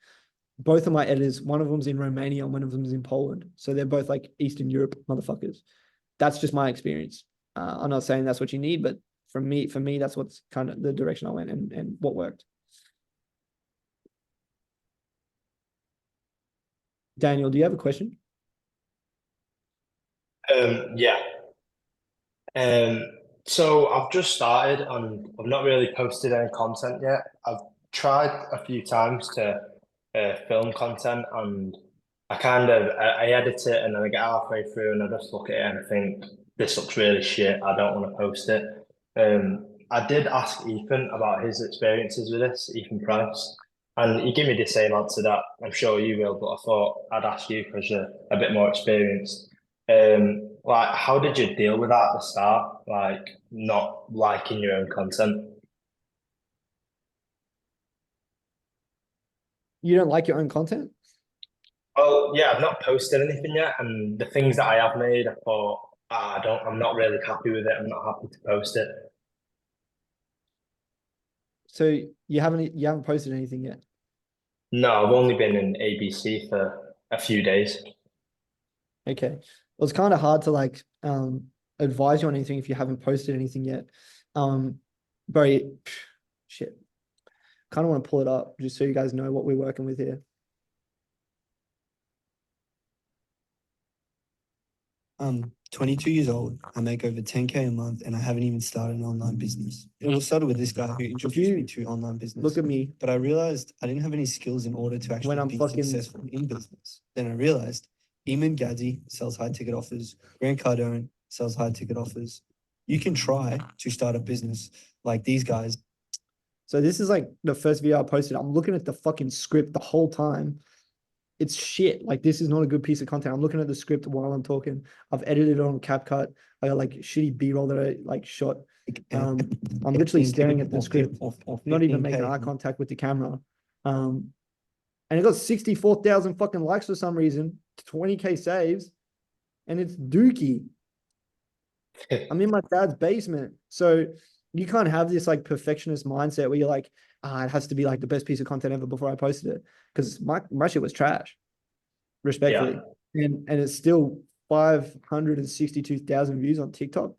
Both of my editors, one of them's in Romania and one of them's in Poland. So they're both like Eastern Europe motherfuckers. That's just my experience. I'm not saying that's what you need, but for me, that's what's kind of the direction I went and what worked. Daniel, do you have a question? Yeah. So I've just started and I've not really posted any content yet. I've tried a few times to film content and I edit it and then I get halfway through and I just look at it and I think this looks really shit. I don't want to post it. I did ask Ethan about his experiences with this, Ethan Price, and he gave me the same answer that I'm sure you will, but I thought I'd ask you because you're a bit more experienced. Like, how did you deal with that at the start? Like, not liking your own content? You don't like your own content? Well, yeah, I've not posted anything yet, and the things that I have made, I thought, I'm not really happy with it. I'm not happy to post it. So you haven't posted anything yet? No, I've only been in ABC for a few days. Okay. Well, it's kind of hard to like advise you on anything if you haven't posted anything yet. But shit. Kind of want to pull it up just so you guys know what we're working with here. I'm 22 years old. I make over 10K a month and I haven't even started an online business. It all started with this guy who introduced me to online business. Look at me. But I realized I didn't have any skills in order to actually be successful in business. Then I realized Eamon Gadzi sells high ticket offers. Grant Cardone sells high ticket offers. You can try to start a business like these guys. So this is like the first video I posted. I'm looking at the fucking script the whole time. It's shit. Like, this is not a good piece of content. I'm looking at the script while I'm talking. I've edited it on CapCut. I got like shitty B-roll that I like shot. I'm literally staring at the script, not even making eye contact with the camera. and it got 64,000 fucking likes for some reason, 20K saves, and it's dookie. I'm in my dad's basement. So you can't have this like perfectionist mindset where you're like, it has to be like the best piece of content ever before I posted it. Because my shit was trash, respectfully. And it's still 562,000 views on TikTok.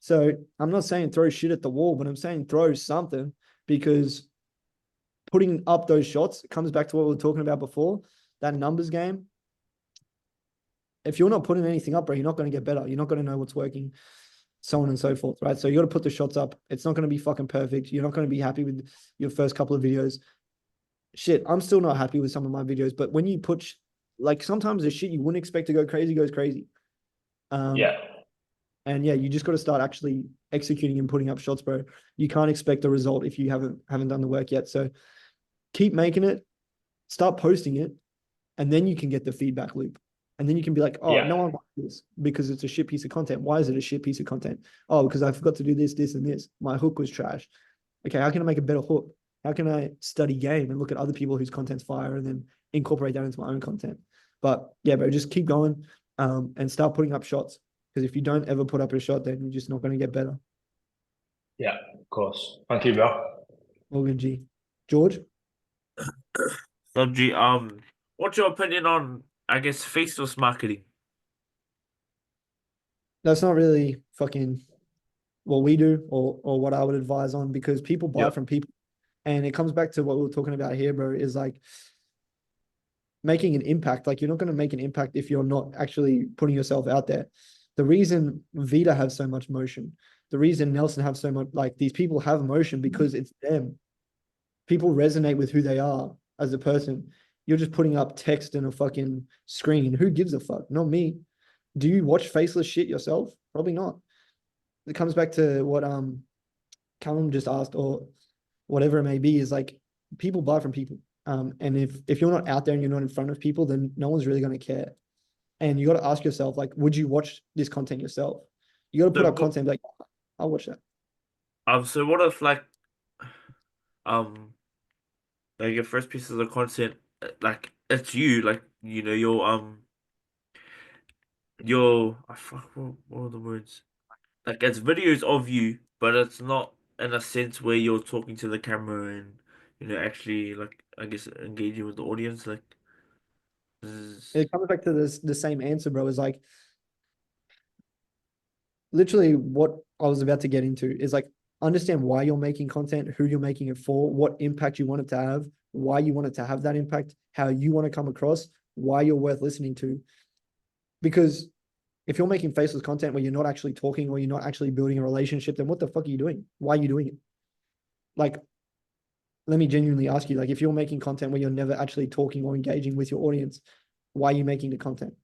So I'm not saying throw shit at the wall, but I'm saying throw something, because putting up those shots comes back to what we were talking about before, that numbers game. If you're not putting anything up, bro, you're not going to get better. You're not going to know what's working, so on and so forth, right? So you got to put the shots up. It's not going to be fucking perfect. You're not going to be happy with your first couple of videos. Shit, I'm still not happy with some of my videos, but when you put, like, sometimes the shit you wouldn't expect to go crazy goes crazy. And yeah, you just got to start actually executing and putting up shots, bro. You can't expect a result if you haven't done the work yet. So keep making it, start posting it, and then you can get the feedback loop. And then you can be like, oh, no one likes this because it's a shit piece of content. Why is it a shit piece of content? Oh, because I forgot to do this, this, and this. My hook was trash. Okay, how can I make a better hook? How can I study game and look at other people whose content's fire and then incorporate that into my own content? But yeah, bro, just keep going and start putting up shots. Because if you don't ever put up a shot, then you're just not going to get better. Yeah, of course. Thank you, bro. Morgan G. George? G, what's your opinion on, I guess, faceless marketing? That's not really fucking what we do or what I would advise on, because people buy from people. And it comes back to what we were talking about here, bro, is like making an impact. Like, you're not going to make an impact if you're not actually putting yourself out there. The reason Vita have so much motion, the reason Nelson have so much, like, these people have motion because it's them. People resonate with who they are as a person. You're just putting up text and a fucking screen. Who gives a fuck? Not me. Do you watch faceless shit yourself? Probably not. It comes back to what Callum just asked, or whatever it may be, is like, people buy from people. And if you're not out there and you're not in front of people, then no one's really going to care. And you got to ask yourself, like, would you watch this content yourself? You got to put up content like, I'll watch that. So what if like your first pieces of content, like it's you, like, you know, I fuck, what are the words? Like, it's videos of you, but it's not in a sense where you're talking to the camera and, you know, actually, like, I guess, engaging with the audience. Like, It comes back to the same answer, bro. Is like, literally what I was about to get into is like, understand why you're making content, who you're making it for, what impact you want it to have, why you want it to have that impact, how you want to come across, why you're worth listening to. Because if you're making faceless content where you're not actually talking or you're not actually building a relationship, then what the fuck are you doing? Why are you doing it? Like, let me genuinely ask you, like, if you're making content where you're never actually talking or engaging with your audience, why are you making the content?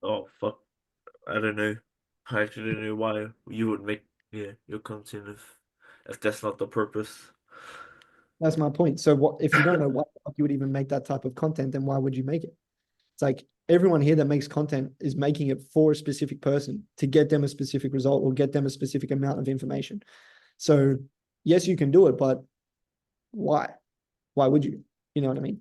oh fuck, I don't know. I actually don't know why you would make your content if that's not the purpose. That's my point. So what if you don't know why you would even make that type of content, then why would you make it? It's like, everyone here that makes content is making it for a specific person to get them a specific result or get them a specific amount of information. So yes, you can do it, but why? Why would you? You know what I mean?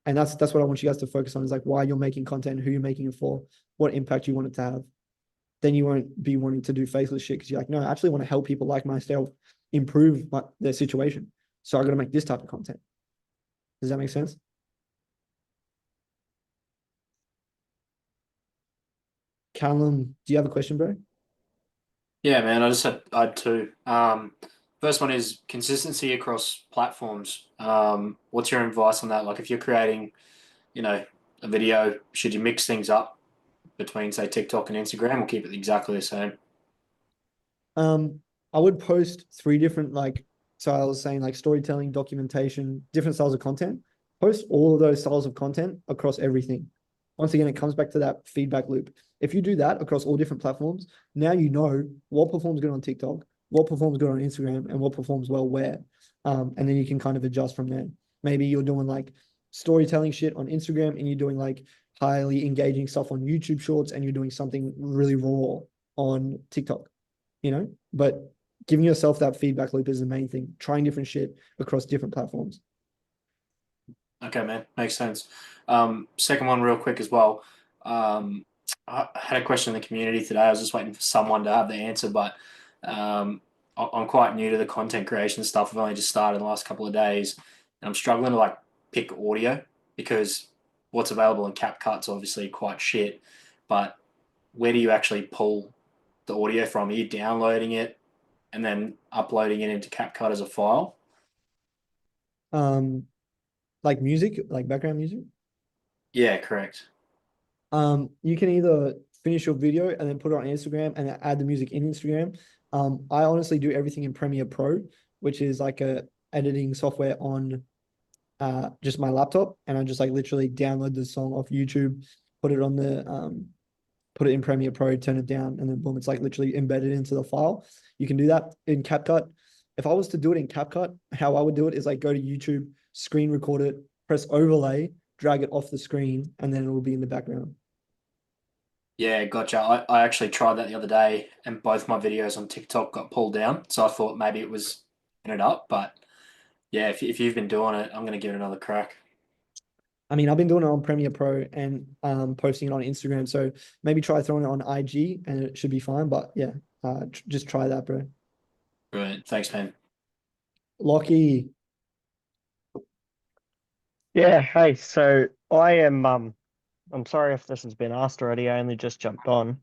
And that's what I want you guys to focus on, is like, why you're making content, who you're making it for, what impact you want it to have. Then you won't be wanting to do faceless shit because you're like, no, I actually want to help people like myself improve their situation. So I got to make this type of content. Does that make sense? Callum, do you have a question, bro? Yeah, man, I had two. First one is consistency across platforms. What's your advice on that? Like, if you're creating, a video, should you mix things up between, say, TikTok and Instagram, or keep it exactly the same? I would post 3 different, like, so I was saying, like, storytelling, documentation, different styles of content. Post all of those styles of content across everything. Once again, it comes back to that feedback loop. If you do that across all different platforms, now you know what performs good on TikTok, what performs good on Instagram, and what performs well where. And then you can kind of adjust from there. Maybe you're doing like storytelling shit on Instagram and you're doing like highly engaging stuff on YouTube Shorts, and you're doing something really raw on TikTok, but giving yourself that feedback loop is the main thing. Trying different shit across different platforms. Okay, man, makes sense. Second one, real quick as well. I had a question in the community today. I was just waiting for someone to have the answer, but I'm quite new to the content creation stuff. I've only just started in the last couple of days, and I'm struggling to like pick audio because what's available in CapCut's obviously quite shit. But where do you actually pull the audio from? Are you downloading it and then uploading it into CapCut as a file? Like music, like background music. Yeah, correct. You can either finish your video and then put it on Instagram and then add the music in Instagram. I honestly do everything in Premiere Pro, which is like a editing software on just my laptop, and I just like literally download the song off YouTube, put it on the put it in Premiere Pro, turn it down, and then boom, it's like literally embedded into the file. You can do that in CapCut. If I was to do it in CapCut, how I would do it is like go to YouTube, screen record it, press overlay, drag it off the screen, and then it will be in the background. Yeah, gotcha. I actually tried that the other day, and both my videos on TikTok got pulled down. So I thought maybe it was in it up, but yeah, if you've been doing it, I'm gonna give it another crack. I mean, I've been doing it on Premiere Pro and posting it on Instagram. So maybe try throwing it on IG and it should be fine. But yeah, just try that, bro. Brilliant. Thanks, man. Lockie. Yeah, hey, so I am I'm sorry if this has been asked already, I only just jumped on.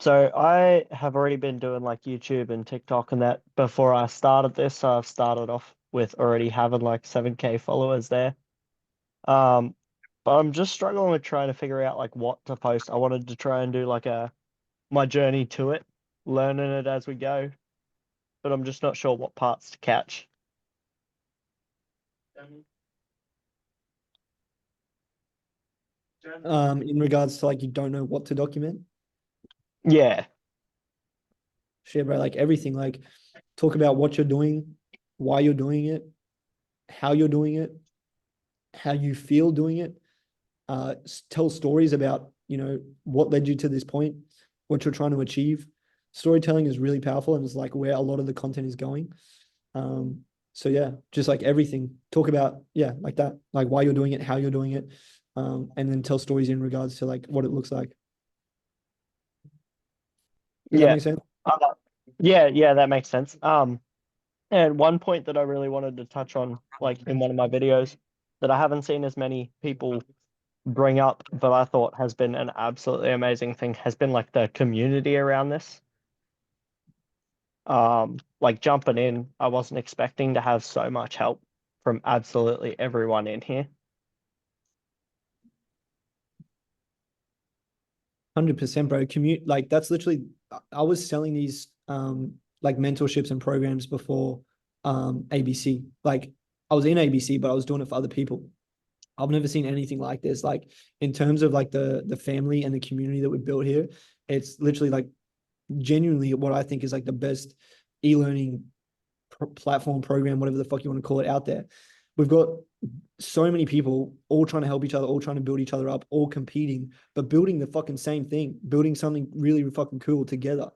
So I have already been doing like YouTube and TikTok and that before I started this. So I've started off with already having like 7K followers there. But I'm just struggling with trying to figure out like what to post. I wanted to try and do like my journey to it, learning it as we go, but I'm just not sure what parts to catch. In regards to like you don't know what to document. Yeah. Shit, bro, like everything. Like talk about what you're doing, why you're doing it, how you're doing it, how you feel doing it. Tell stories about, you know, what led you to this point, what you're trying to achieve. Storytelling is really powerful and it's like where a lot of the content is going. So yeah, just like everything. Talk about, yeah, like that, like why you're doing it, how you're doing it, and then tell stories in regards to like what it looks like. Does that Yeah. make sense? Yeah, that makes sense. And one point that I really wanted to touch on, like in one of my videos, that I haven't seen as many people bring up, but I thought has been an absolutely amazing thing, has been like the community around this. Like jumping in, I wasn't expecting to have so much help from absolutely everyone in here. 100%, bro. Commute, like that's literally, I was selling these like mentorships and programs before ABC. Like I was in ABC, but I was doing it for other people. I've never seen anything like this. Like in terms of like the family and the community that we built here, it's literally like genuinely what I think is like the best e-learning platform program, whatever the fuck you want to call it, out there. We've got so many people all trying to help each other, all trying to build each other up, all competing, but building the fucking same thing, building something really fucking cool together.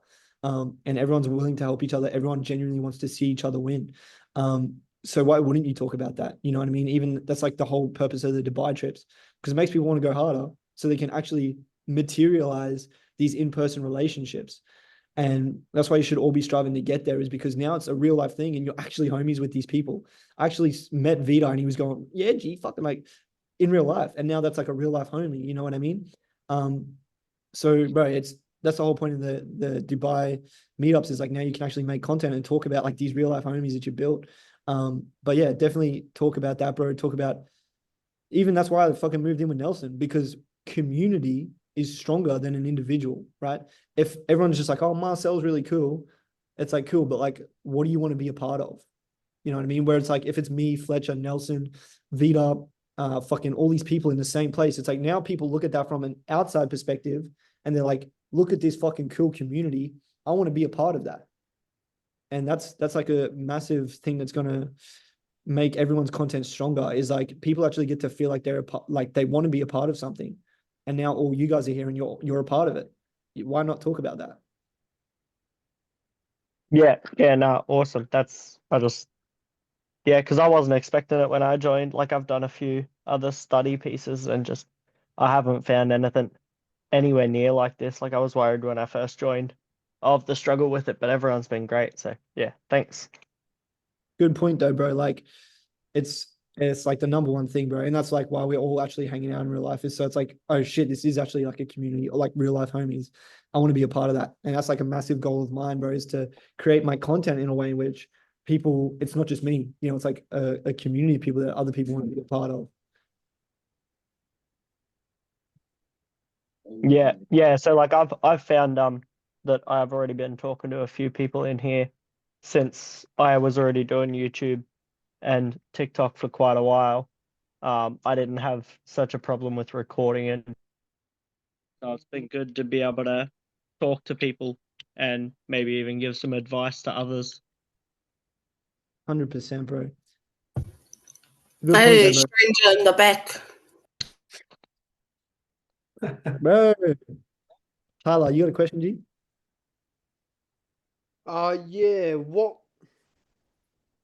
And everyone's willing to help each other. Everyone genuinely wants to see each other win. So why wouldn't you talk about that? You know what I mean? Even that's like the whole purpose of the Dubai trips, because it makes people want to go harder so they can actually materialize these in-person relationships. And that's why you should all be striving to get there, is because now it's a real life thing and you're actually homies with these people. I actually met Vida and he was going, yeah, gee, fucking like in real life. And now that's like a real life homie. You know what I mean? So bro, that's the whole point of the Dubai meetups, is like now you can actually make content and talk about like these real life homies that you built. But yeah, definitely talk about that, bro. Talk about, even that's why I fucking moved in with Nelson, because community is stronger than an individual, right? If everyone's just like, oh, Marcel's really cool, it's like cool, but like, what do you want to be a part of? You know what I mean? Where it's like, if it's me, Fletcher, Nelson, Vida, fucking all these people in the same place, it's like now people look at that from an outside perspective and they're like, look at this fucking cool community. I want to be a part of that. And that's like a massive thing that's going to make everyone's content stronger, is like people actually get to feel like they're like they want to be a part of something. And now all you guys are here and you're a part of it. Why not talk about that? Yeah, no, awesome. Because I wasn't expecting it when I joined. Like I've done a few other study pieces and just I haven't found anything anywhere near like this. Like I was worried when I first joined of the struggle with it, but everyone's been great. So yeah, thanks. Good point though, bro. Like it's like the number one thing, bro. And that's like why we're all actually hanging out in real life. Is so it's like, oh shit, this is actually like a community or like real life homies. I want to be a part of that. And that's like a massive goal of mine, bro, is to create my content in a way in which people, it's not just me, it's like a community of people that other people want to be a part of. Yeah. So like I've found that I've already been talking to a few people in here since I was already doing YouTube and TikTok for quite a while. I didn't have such a problem with recording it. So it's been good to be able to talk to people and maybe even give some advice to others. 100%, bro. Hey, Good point, stranger in the back. bro. Tyler, you got a question, G? Yeah, what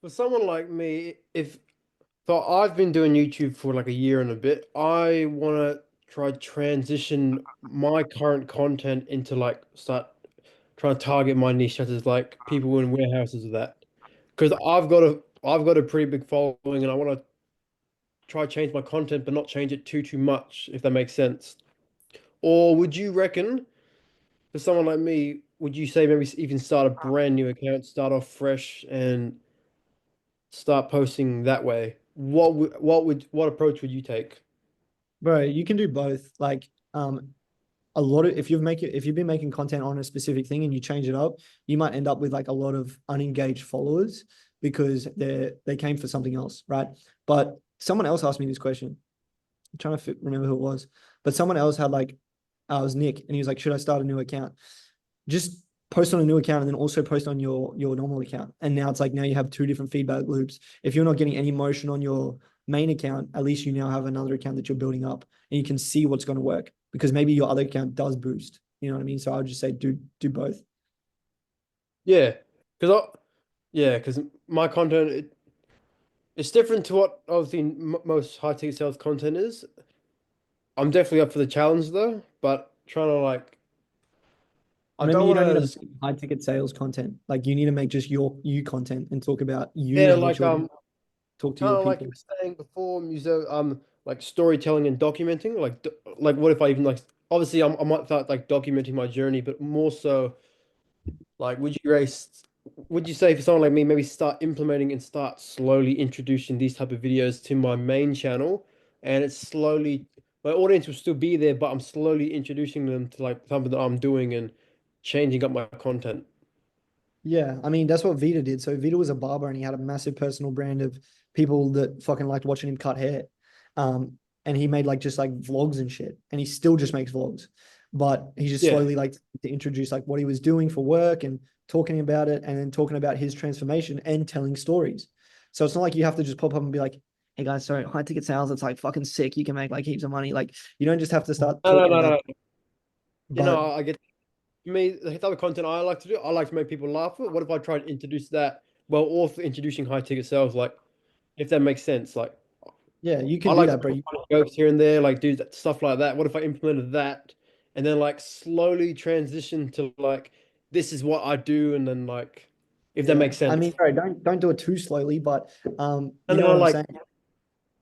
for someone like me, if so I've been doing YouTube for like a year and a bit. I want to try transition my current content into like start trying to target my niche such as like people in warehouses of that. Because I've got a pretty big following and I want to try change my content but not change it too much, if that makes sense. Or would you reckon for someone like me, would you say maybe even start a brand new account, start off fresh and start posting that way? What approach would you take? Bro, you can do both. Like, a lot of if you've been making content on a specific thing and you change it up, you might end up with like a lot of unengaged followers because they came for something else, right? But someone else asked me this question. I'm trying to remember who it was, but someone else had like, it was Nick, and he was like, "Should I start a new account?" Just post on a new account and then also post on your normal account. And now it's like now you have two different feedback loops. If you're not getting any motion on your main account, at least you now have another account that you're building up and you can see what's going to work because maybe your other account does boost. You know what I mean? So I would just say do both. Yeah, because my content it's different to what obviously most high ticket sales content is. I'm definitely up for the challenge though, but trying to like I Maybe don't you want don't need to. to make high ticket sales content. Like you need to make just you content and talk about you Yeah, and what like you're doing. Talk to kind your of like you people. were saying before, Muso, like storytelling and documenting. Like what if I even like obviously I might start like documenting my journey, but more so like would you say for someone like me maybe start implementing and start slowly introducing these type of videos to my main channel, and it's slowly my audience will still be there, but I'm slowly introducing them to like something that I'm doing and changing up my content. Yeah, I mean that's what Vita did. So Vita was a barber and he had a massive personal brand of people that fucking liked watching him cut hair. And he made like just like vlogs and shit. And he still just makes vlogs. But he just Yeah. slowly like to introduce like what he was doing for work and talking about it and then talking about his transformation and telling stories. So it's not like you have to just pop up and be like, hey guys, sorry, high ticket sales, it's like fucking sick. You can make like heaps of money. Like you don't just have to start No, no, talking no, about no. it. You know, But I get me the type of content I like to do. I like to make people laugh. What if I try to introduce that? Well, also introducing high ticket sales, like if that makes sense. Like yeah, you I can do like that, to bro. put funny jokes here and there, like do stuff like that. What if I implemented that and then like slowly transition to like this is what I do, and then like if that Yeah. makes I sense. mean, sorry, don't do it too slowly, but you And know then what I'm like saying?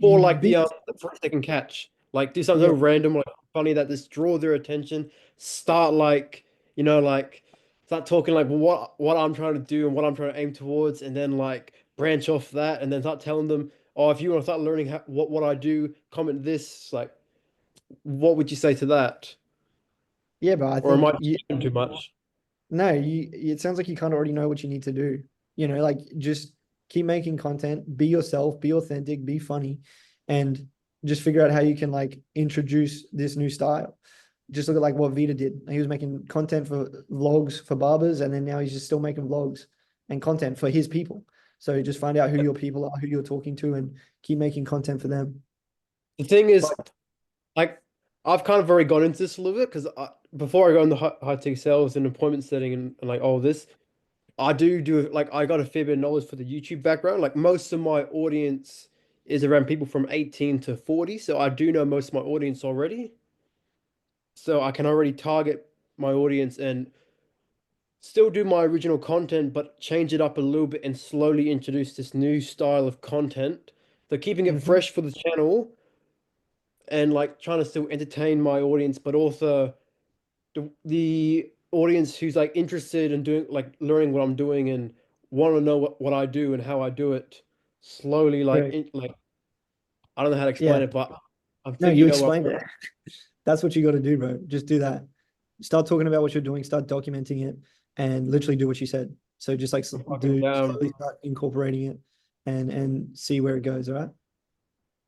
or You like be the first they can catch. Like do something yeah, so random, like funny that just draw their attention. Start like like start talking like what I'm trying to do and what I'm trying to aim towards, and then like branch off that, and then start telling them, oh, if you want to start learning what I do, comment this. Like, what would you say to that? yeah, but I Or am think I you doing too much? no, you it sounds like you kind of already know what you need to do. Like just keep making content, be yourself, be authentic, be funny, and just figure out how you can like introduce this new style. Just look at like what Vita did. He was making content for vlogs for barbers, and then now he's just still making vlogs and content for his people. So just find out who your people are, who you're talking to, and keep making content for them. The thing is, like, I've kind of already got into this a little bit because before I go into high ticket sales and appointment setting and like all this, I do like I got a fair bit of knowledge for the YouTube background. Like most of my audience is around people from 18 to 40, so I do know most of my audience already. So I can already target my audience and still do my original content, but change it up a little bit and slowly introduce this new style of content. So keeping it fresh for the channel and like trying to still entertain my audience, but also the audience who's like interested in doing like learning what I'm doing and want to know what I do and how I do it slowly like Great. like I don't know how to explain Yeah. it, but I'm No, thinking you of explained it. That's what you got to do, bro. Just do that. Start talking about what you're doing, start documenting it, and literally do what you said. So just like fucking slowly start incorporating it and see where it goes, all right?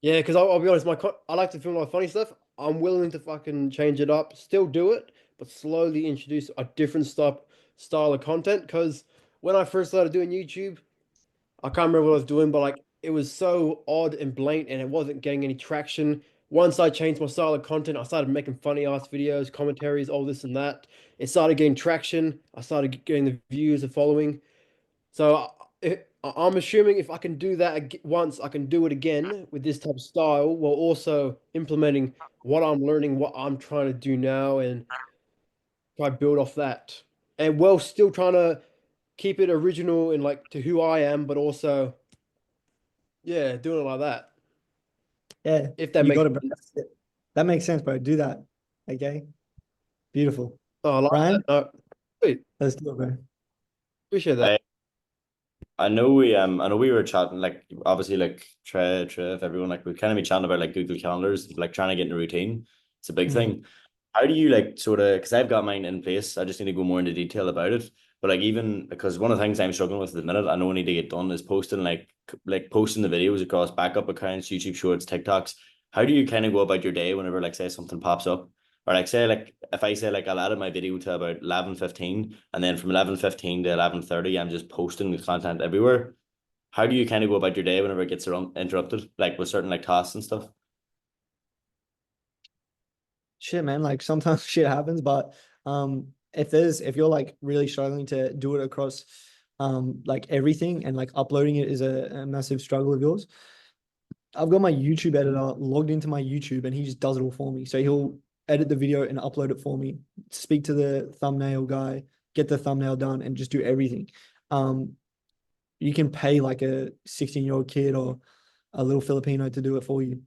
yeah, because I'll be honest, I like to film my funny stuff. I'm willing to fucking change it up, still do it, but slowly introduce a different style of content. Because when I first started doing YouTube, I can't remember what I was doing, but like it was so odd and blatant, and it wasn't getting any traction. Once I changed my style of content, I started making funny ass videos, commentaries, all this and that. It started getting traction. I started getting the views, the following. So I'm assuming if I can do that once, I can do it again with this type of style, while also implementing what I'm learning, what I'm trying to do now, and try to build off that. And while still trying to keep it original and like to who I am, but also, yeah, doing it like that. Yeah, If that you makes got it, bro. sense. That makes sense, bro. Do that. Okay. Beautiful. Oh, I like Ryan, that. No, sweet. let's do it, bro. Appreciate that. I know we were chatting like obviously like Trev, everyone like we kind of be chatting about like Google Calendars, like trying to get in a routine. It's a big thing. How do you like sort of because I've got mine in place. I just need to go more into detail about it. But like even because one of the things I'm struggling with at the minute, I know I need to get done is posting like posting the videos across backup accounts, YouTube Shorts, TikToks. How do you kind of go about your day whenever like say something pops up? Or like say like if I say like I'll add my video to about 11:15 and then from 11:15 to 11:30 I'm just posting the content everywhere. How do you kind of go about your day whenever it gets interrupted, like with certain like tasks and stuff? Shit, man. Like sometimes shit happens, but if you're like really struggling to do it across like everything and like uploading it is a massive struggle of yours, I've got my YouTube editor logged into my YouTube and he just does it all for me. So he'll edit the video and upload it for me, speak to the thumbnail guy, get the thumbnail done, and just do everything. You can pay like a 16-year-old kid or a little Filipino to do it for you.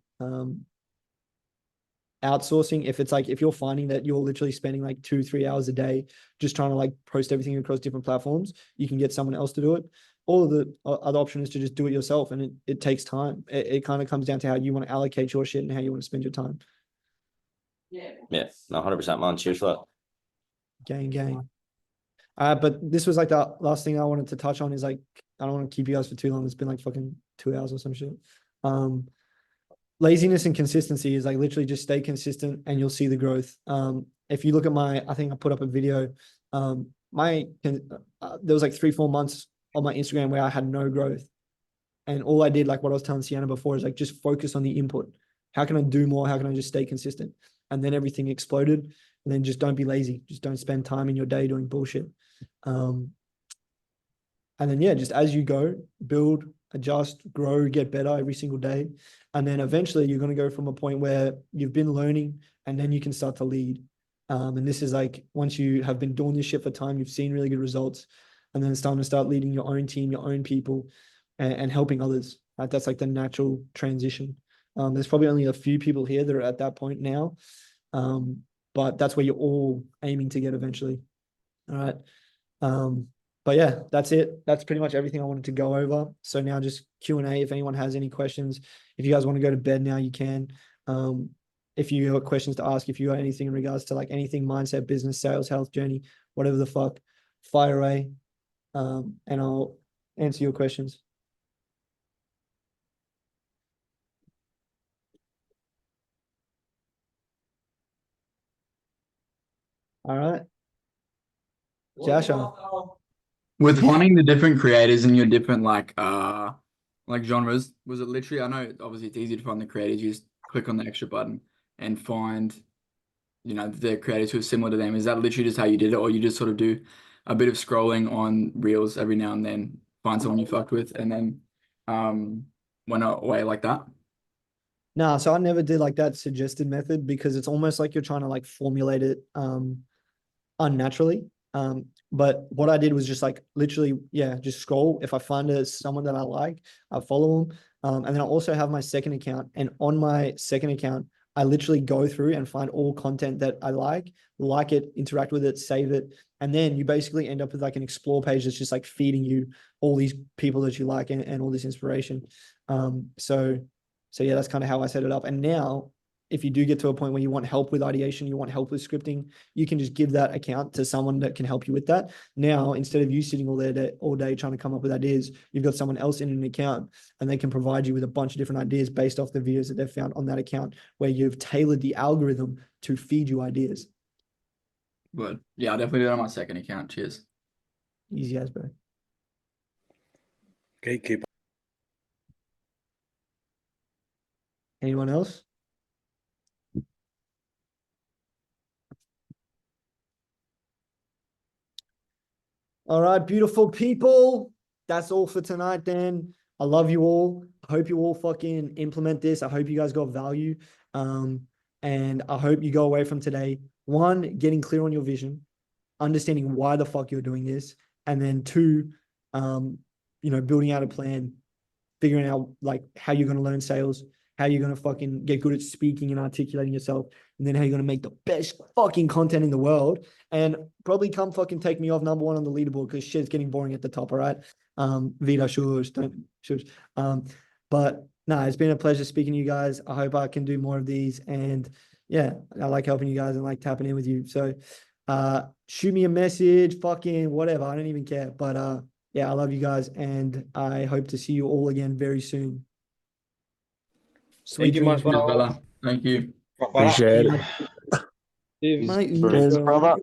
Outsourcing, if you're finding that you're literally spending like 2-3 hours a day just trying to like post everything across different platforms, you can get someone else to do it. All of the other option is to just do it yourself, and it takes time. It kind of comes down to how you want to allocate your shit and how you want to spend your time. Yeah, no, 100%, man. Cheers for that. Gang. But this was like the last thing I wanted to touch on is like, I don't want to keep you guys for too long. It's been like fucking 2 hours or some shit. Laziness and consistency is like literally just stay consistent and you'll see the growth. If you look at I think I put up a video. There was like 3-4 months on my Instagram where I had no growth, and all I did, like what I was telling Sienna before, is like just focus on the input. How can I do more? How can I just stay consistent? And then everything exploded. And then just don't be lazy. Just don't spend time in your day doing bullshit. And then, yeah, just as you go, build, adjust, grow, get better every single day. And then eventually you're going to go from a point where you've been learning and then you can start to lead. And this is like, once you have been doing this shit for time, you've seen really good results. And then it's time to start leading your own team, your own people, and helping others. Right? That's like the natural transition. There's probably only a few people here that are at that point now. But that's where you're all aiming to get eventually. All right. But yeah, that's it. That's pretty much everything I wanted to go over. So now just Q&A. If anyone has any questions, if you guys want to go to bed now, you can. If you got questions to ask, if you got anything in regards to like anything, mindset, business, sales, health, journey, whatever the fuck, fire away. And I'll answer your questions. All right. Jasha. With finding the different creators in your different like genres, was it literally, I know obviously it's easy to find the creators, you just click on the extra button and find, the creators who are similar to them. Is that literally just how you did it, or you just sort of do a bit of scrolling on reels every now and then, find someone you fucked with, and then went away like that? No, so I never did like that suggested method because it's almost like you're trying to like formulate it unnaturally. But what I did was just like literally, yeah, just scroll. If I find someone that I like, I follow them. And then I also have my second account. And on my second account, I literally go through and find all content that I like it, interact with it, save it. And then you basically end up with like an explore page that's just like feeding you all these people that you like and all this inspiration. So yeah, that's kind of how I set it up. And now if you do get to a point where you want help with ideation, you want help with scripting, you can just give that account to someone that can help you with that. Now, instead of you sitting all day trying to come up with ideas, you've got someone else in an account and they can provide you with a bunch of different ideas based off the videos that they've found on that account where you've tailored the algorithm to feed you ideas. But yeah, I'll definitely do that on my second account. Cheers. Easy as, bro. Gatekeeper. Anyone else? All right, beautiful people. That's all for tonight then. I love you all. I hope you all fucking implement this. I hope you guys got value. And I hope you go away from today, one, getting clear on your vision, understanding why the fuck you're doing this, and then two, building out a plan, figuring out like how you're going to learn sales, how you're going to fucking get good at speaking and articulating yourself, and then how you're going to make the best fucking content in the world, and probably come fucking take me off number one on the leaderboard because shit's getting boring at the top. All right. Vito, shush, don't shush. But no, it's been a pleasure speaking to you guys. I hope I can do more of these. And yeah, I like helping you guys and like tapping in with you. So shoot me a message, fucking whatever. I don't even care. But yeah, I love you guys. And I hope to see you all again very soon. Sweet Thank you, my dreams, brother. Thank you. Appreciate it. Cheers. Mate, Cheers, brother.